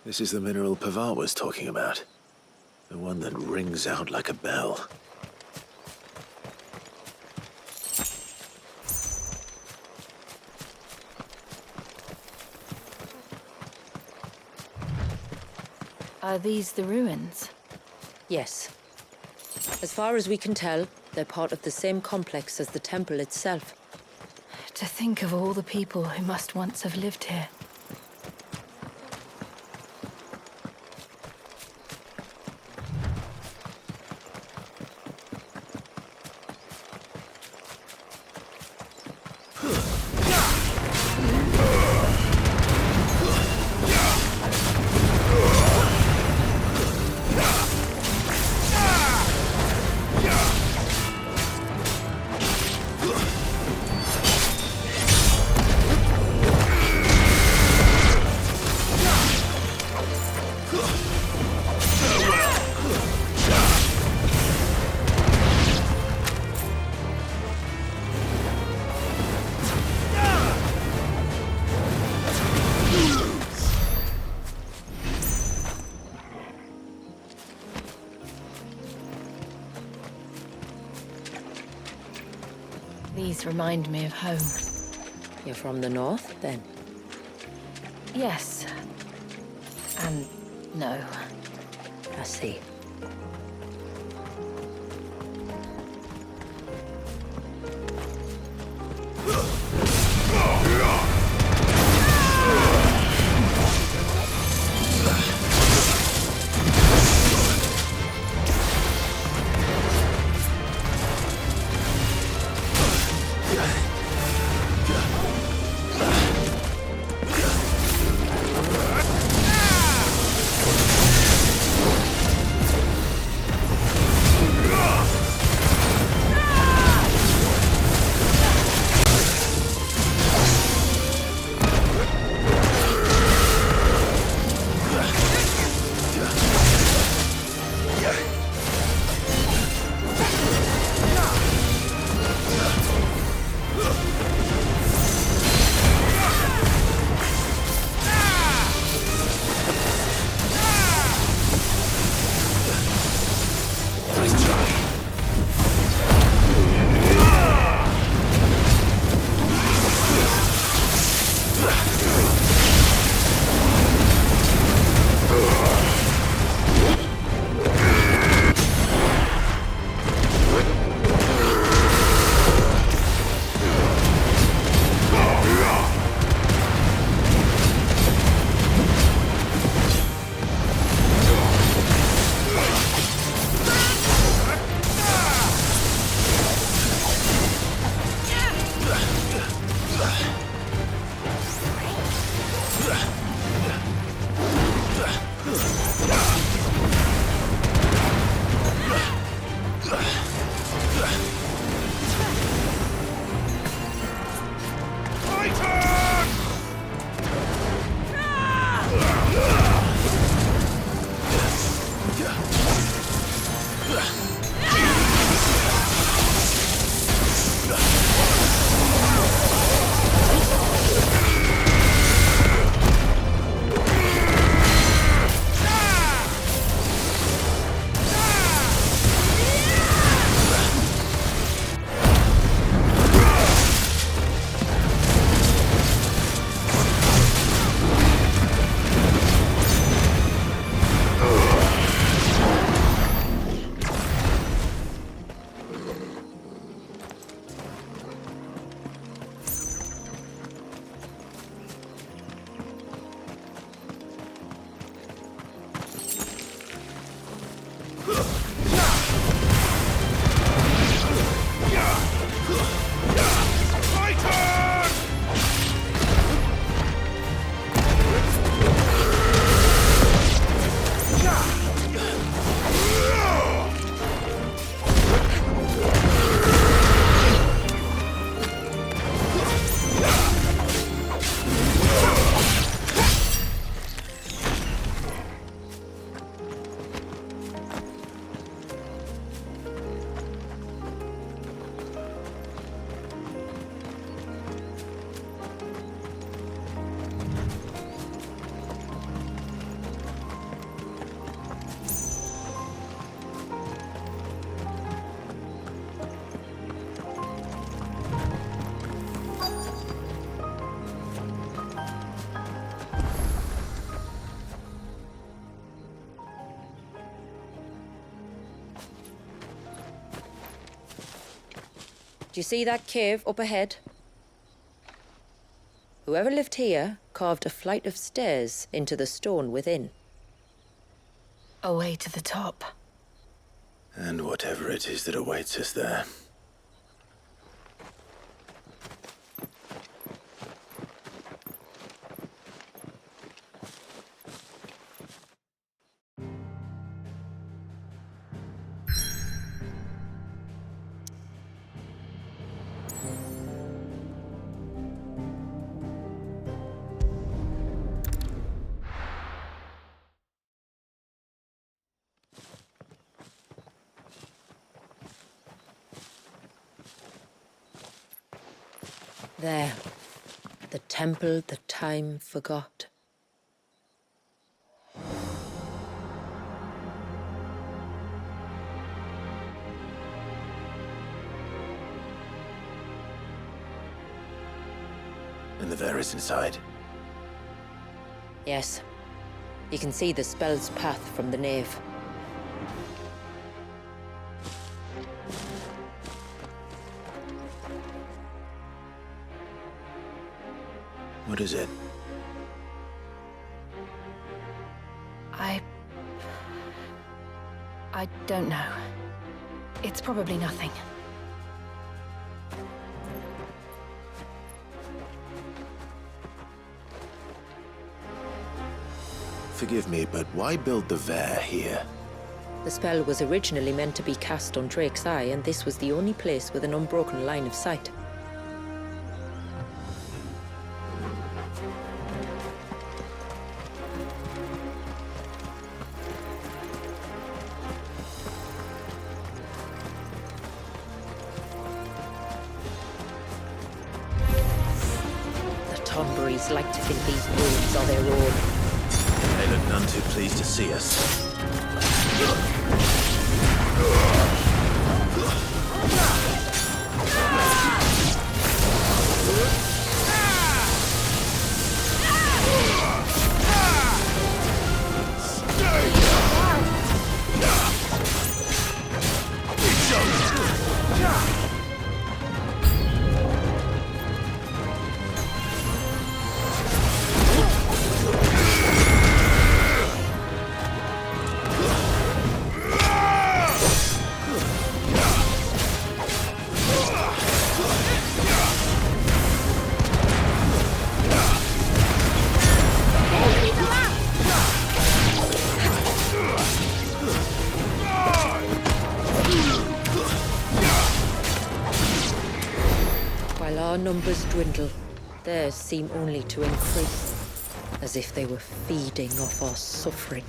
This is the mineral Pavar was talking about. The one that rings out like a bell. Are these the ruins? Yes. As far as we can tell, they're part of the same complex as the temple itself. To think of all the people who must once have lived here. These remind me of home. You're from the north, then? Yes. And no. I see. Do you see that cave up ahead? Whoever lived here carved a flight of stairs into the stone within. A way to the top. And whatever it is that awaits us there. There. The temple that time forgot. And the Ver is inside. Yes. You can see the spell's path from the nave. What is it? I don't know. It's probably nothing. Forgive me, but why build the Ver here? The spell was originally meant to be cast on Drake's Eye, and this was the only place with an unbroken line of sight. Tonberries like to think these ruins are their own. They look none too pleased to see us. While our numbers dwindle, theirs seem only to increase, as if they were feeding off our suffering.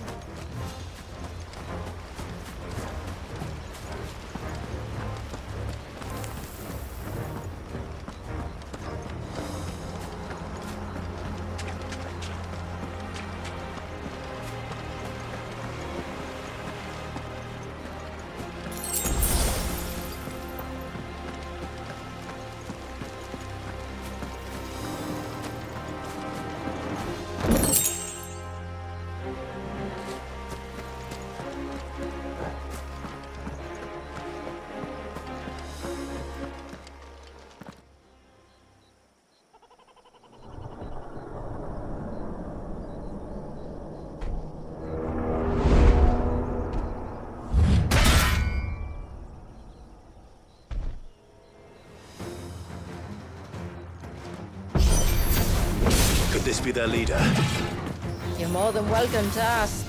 Could this be their leader? You're more than welcome to ask.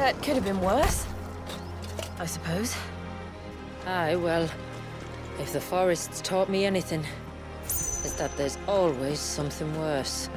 That could have been worse, I suppose. Aye, well, if the forest's taught me anything, it's that there's always something worse.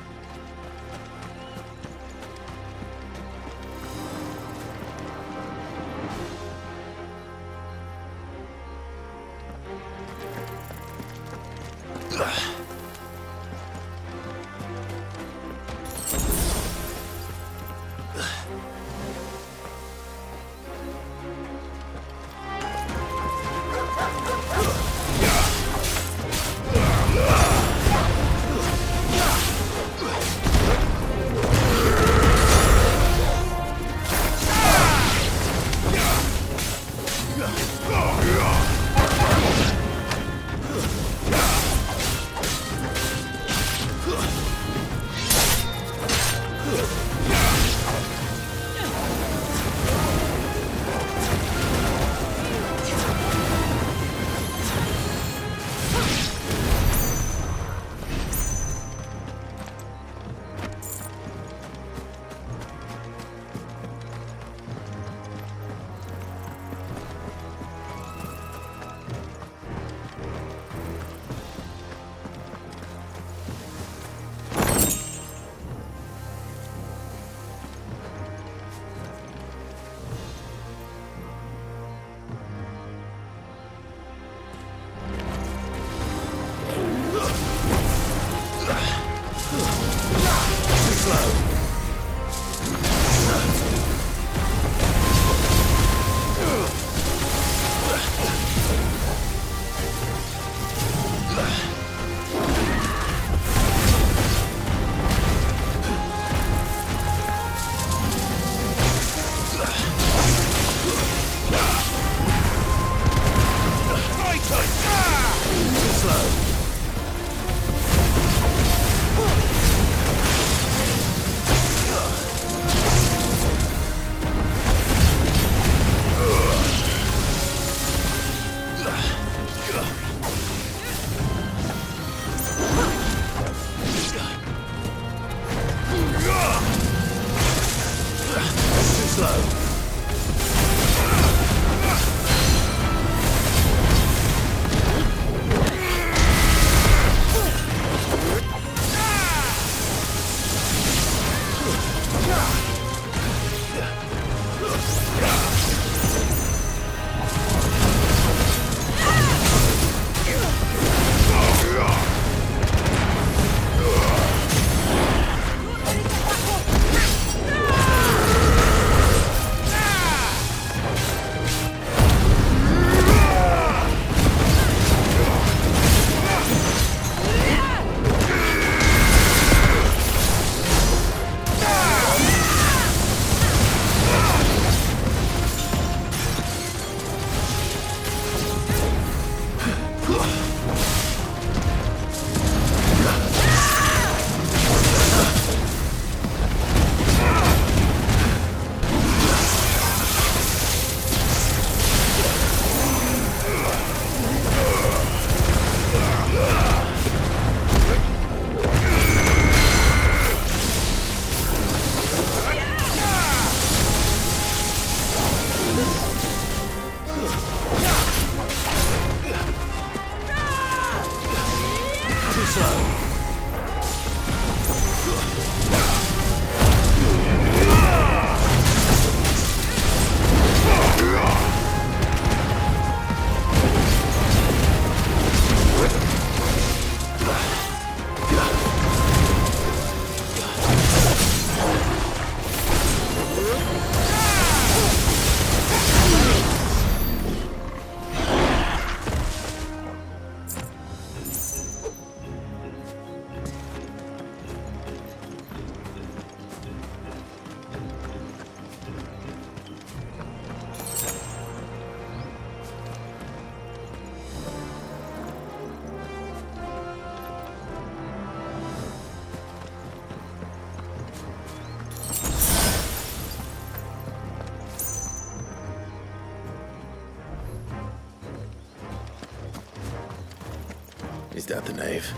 breathed out the nave.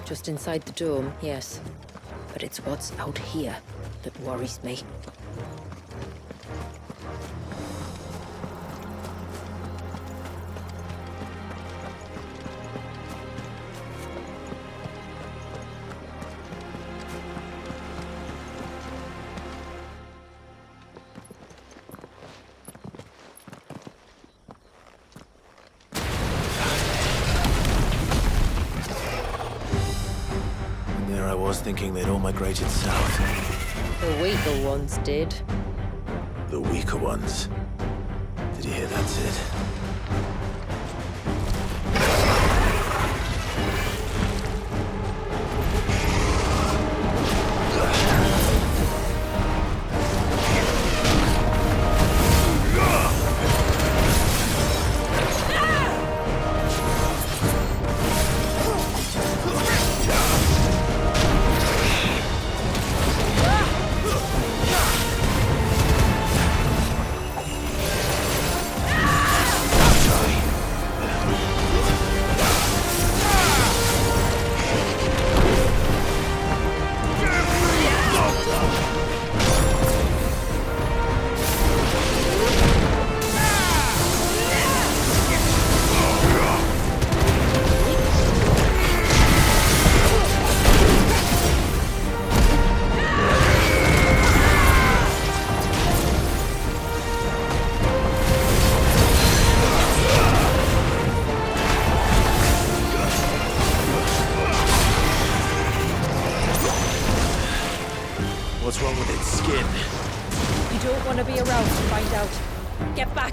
Just inside the dome, yes. But it's what's out here that worries me. There I was thinking they'd all migrated south. The weaker ones did. The weaker ones. Did you hear that, Sid? What's wrong with its skin? You don't want to be around to find out. Get back!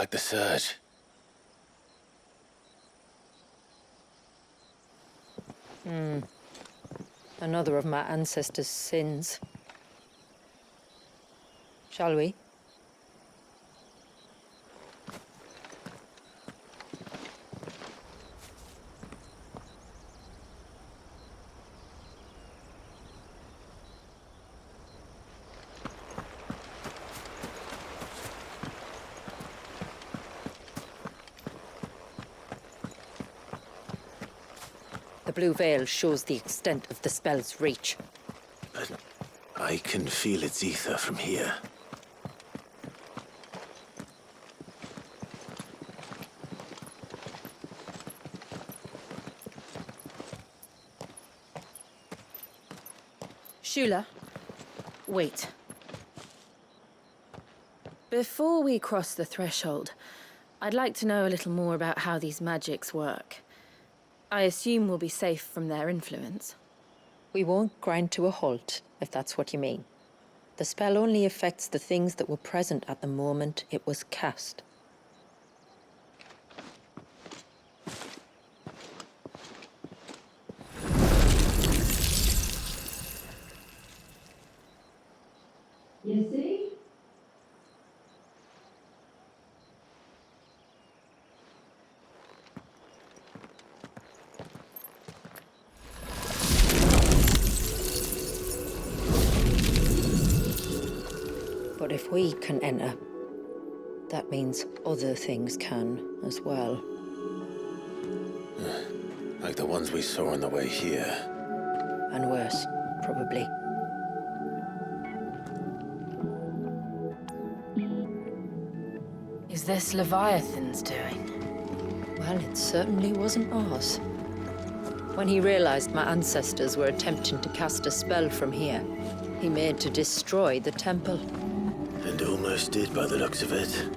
like the surge. Another of my ancestors' sins. Shall we? The blue veil shows the extent of the spell's reach. But I can feel its ether from here. Shula, wait. Before we cross the threshold, I'd like to know a little more about how these magics work. I assume we'll be safe from their influence. We won't grind to a halt, if that's what you mean. The spell only affects the things that were present at the moment it was cast. You see? But if we can enter, that means other things can as well. Like the ones we saw on the way here. And worse, probably. Is this Leviathan's doing? Well, it certainly wasn't ours. When he realized my ancestors were attempting to cast a spell from here, he made to destroy the temple. And almost did by the looks of it.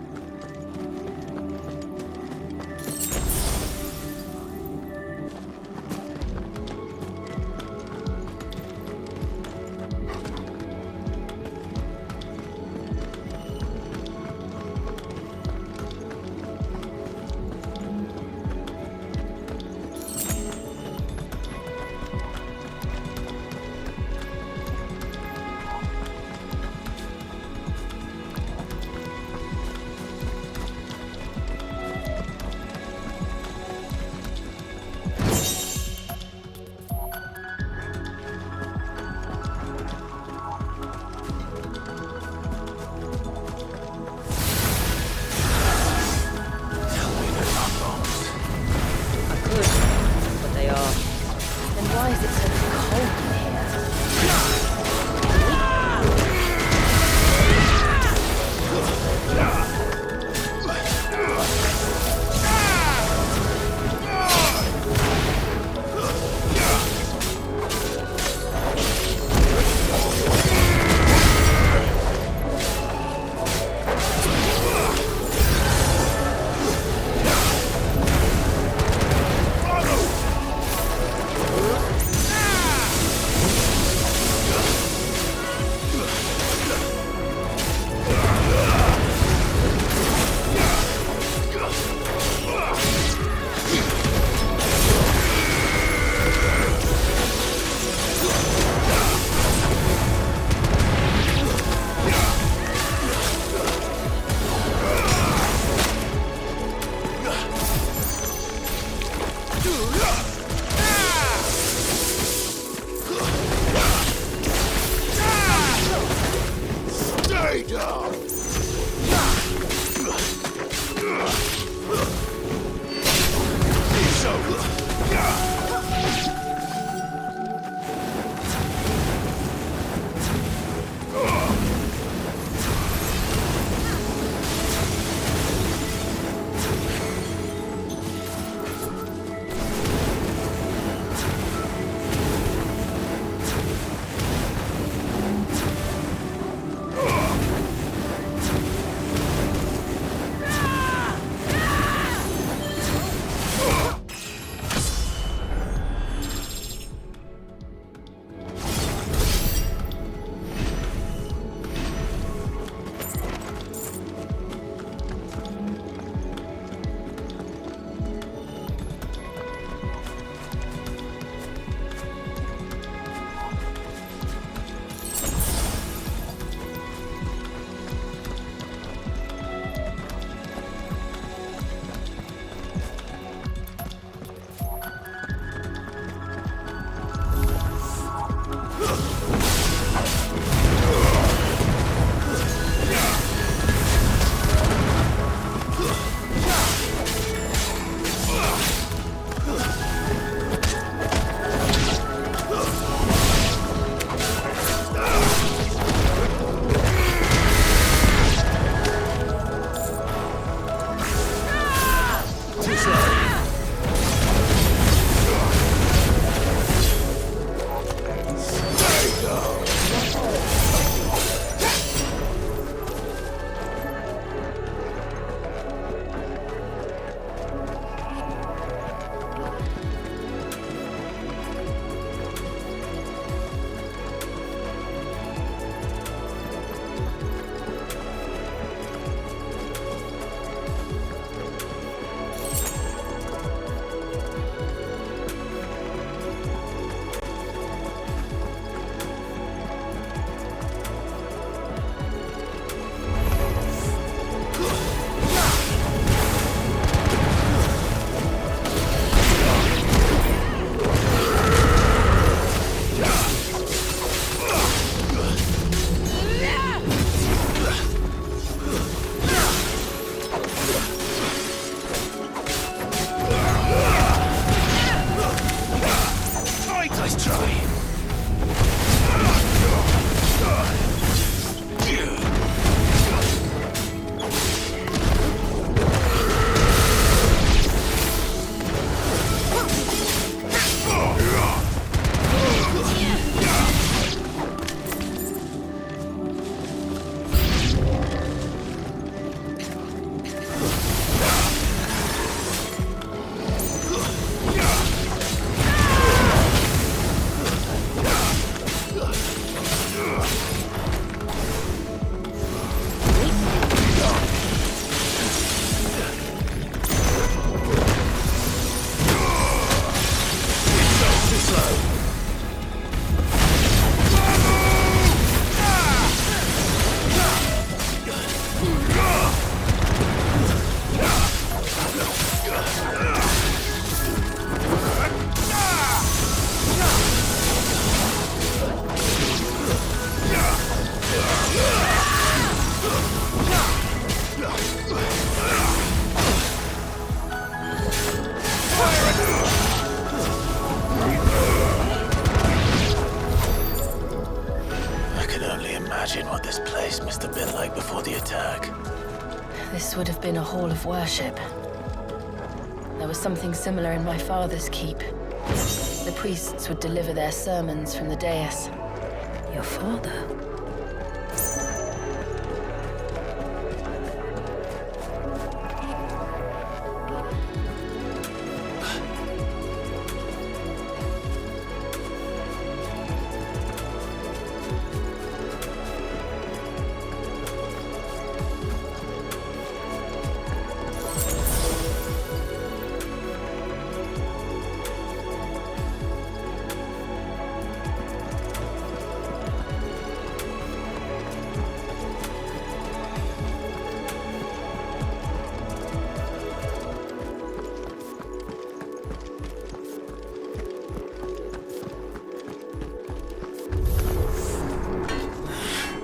Why is it so cold in here? I can only imagine what this place must have been like before the attack. This would have been a hall of worship. There was something similar in my father's keep. The priests would deliver their sermons from the dais. Your father?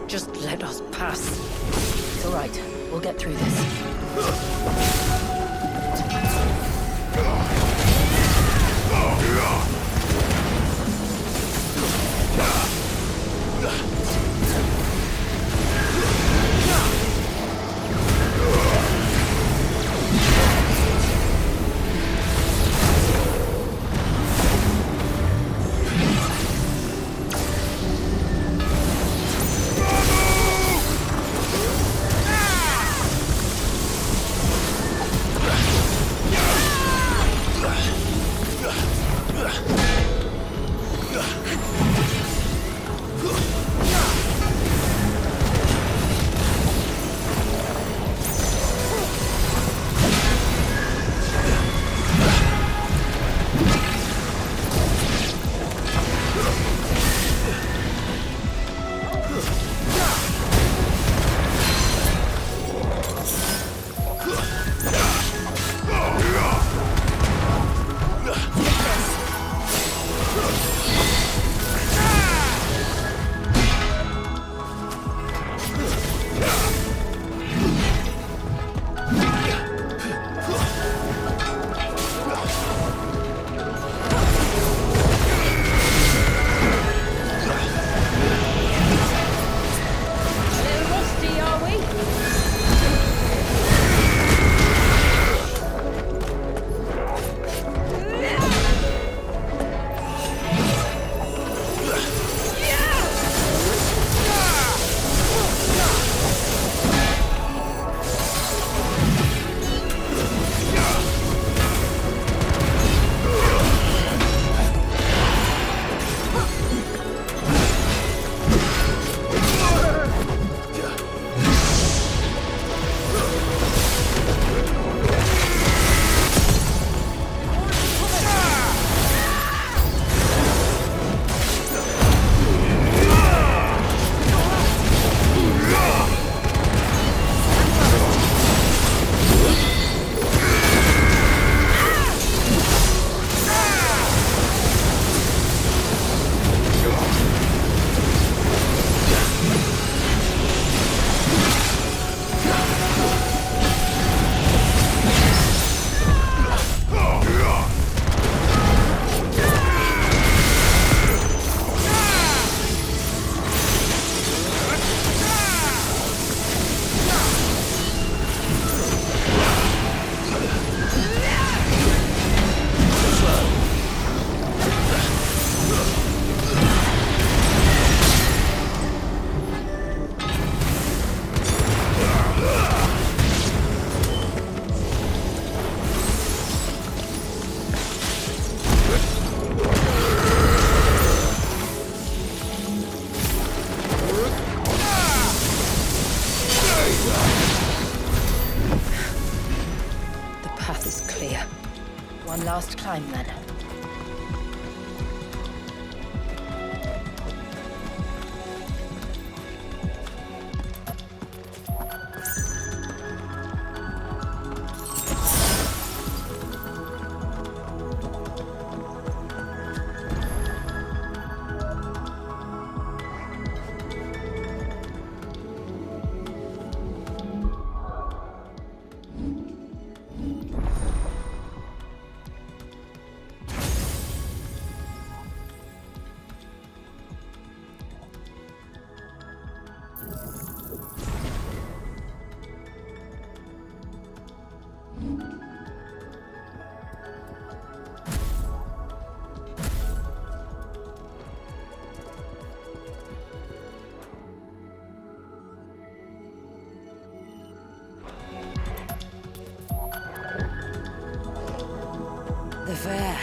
Just let us pass. It's all right. We'll get through this. One last climb, then. The fair.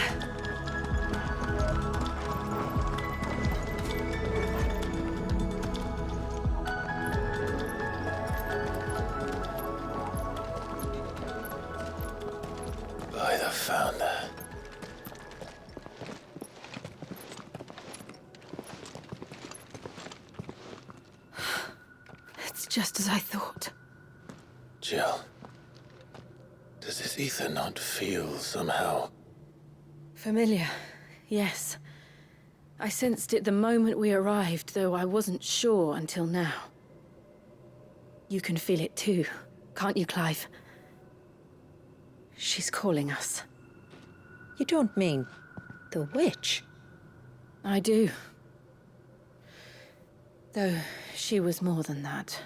By the founder. It's just as I thought. Jill, does this ether not feel somehow Familiar, yes. I sensed it the moment we arrived, though I wasn't sure until now. You can feel it too, can't you, Clive? She's calling us. You don't mean the witch? I do. Though she was more than that.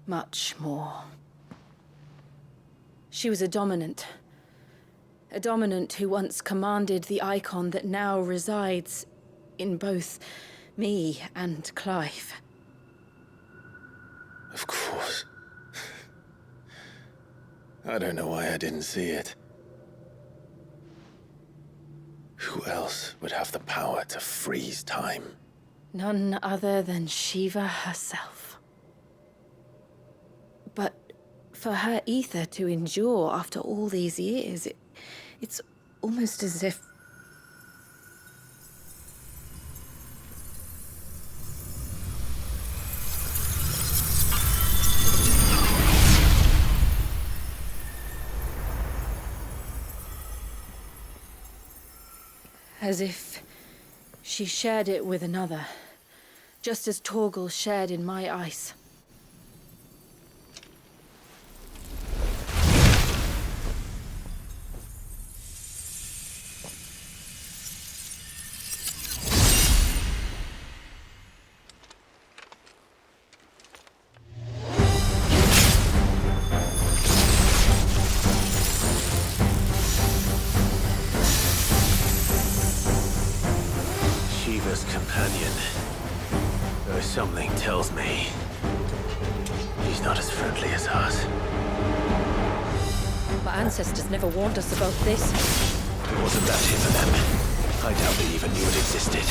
Much more. She was a dominant. A dominant who once commanded the icon that now resides in both me and Clive. Of course. I don't know why I didn't see it. Who else would have the power to freeze time? None other than Shiva herself. But for her ether to endure after all these years, it's almost as if... As if she shared it with another, just as Torgal shared in my ice. Shiva's companion. Though something tells me he's not as friendly as us. My ancestors never warned us about this. It wasn't that hit for them. I doubt they even knew it existed.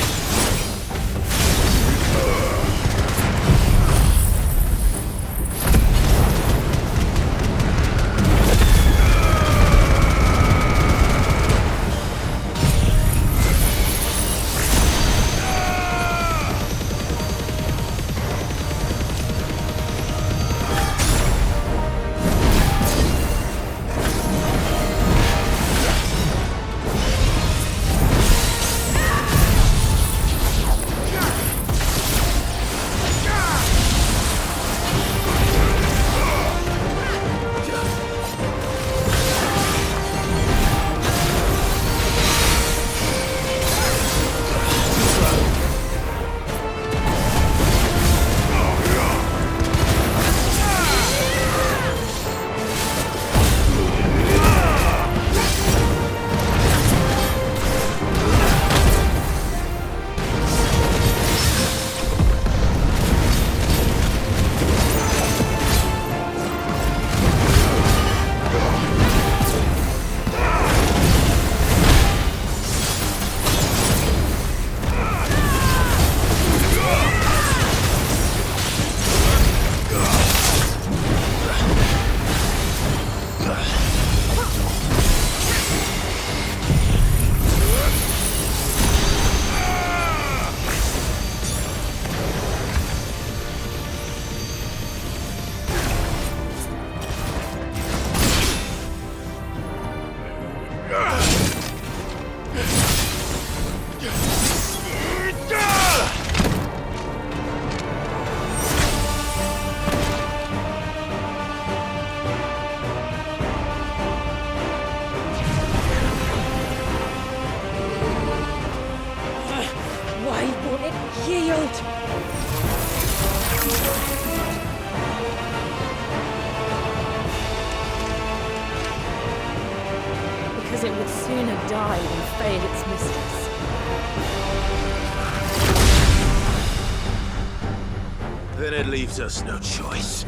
Because it would sooner die than fail its mistress. Then it leaves us no choice.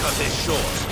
cut it short.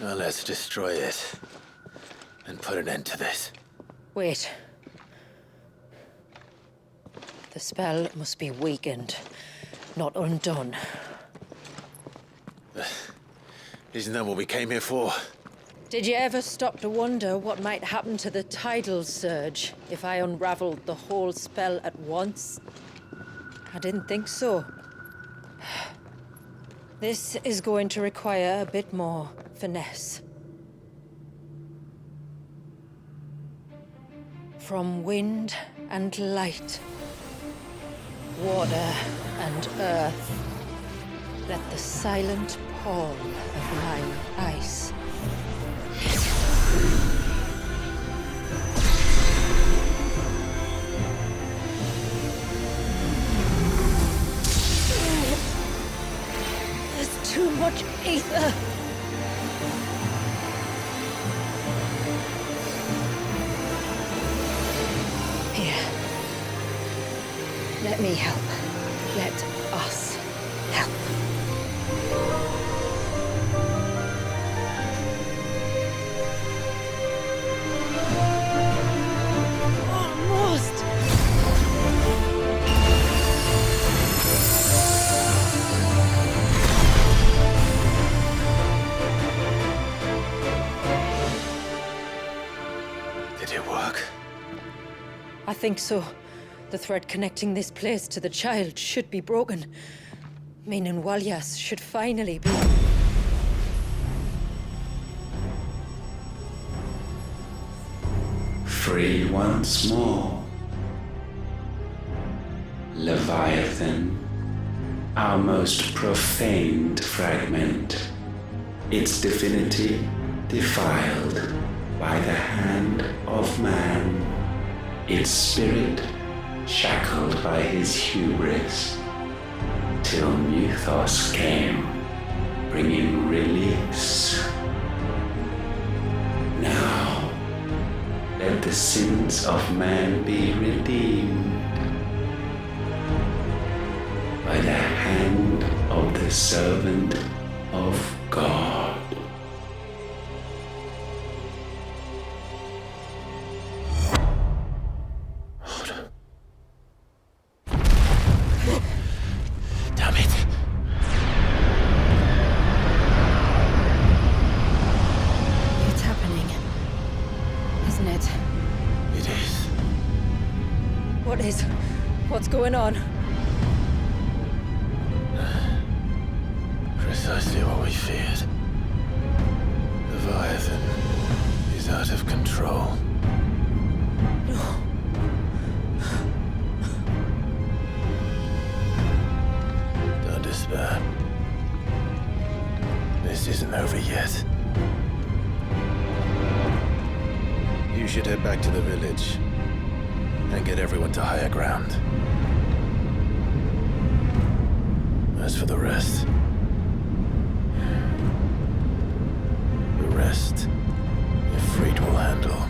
Now let's destroy it and put an end to this. Wait. The spell must be weakened, not undone. Isn't that what we came here for? Did you ever stop to wonder what might happen to the tidal surge if I unraveled the whole spell at once? I didn't think so. This is going to require a bit more finesse. From wind and light, water and earth, let the silent pall of mine ice. There's too much ether. Here. Let me help. Let us help. Almost. Did it work? I think so. The thread connecting this place to the child should be broken, meaning Walyas should finally be... Free once more. Leviathan, our most profaned fragment, its divinity defiled by the hand of man, its spirit shackled by his hubris, till Mythos came, bringing release. Now, let the sins of man be redeemed. by the hand of the servant of God. Damn it. It's happening, isn't it? It is. What's going on? Precisely what we feared. Leviathan is out of control. No. Don't despair. This isn't over yet. You should head back to the village and get everyone to higher ground. As for the rest, Ifrit will handle.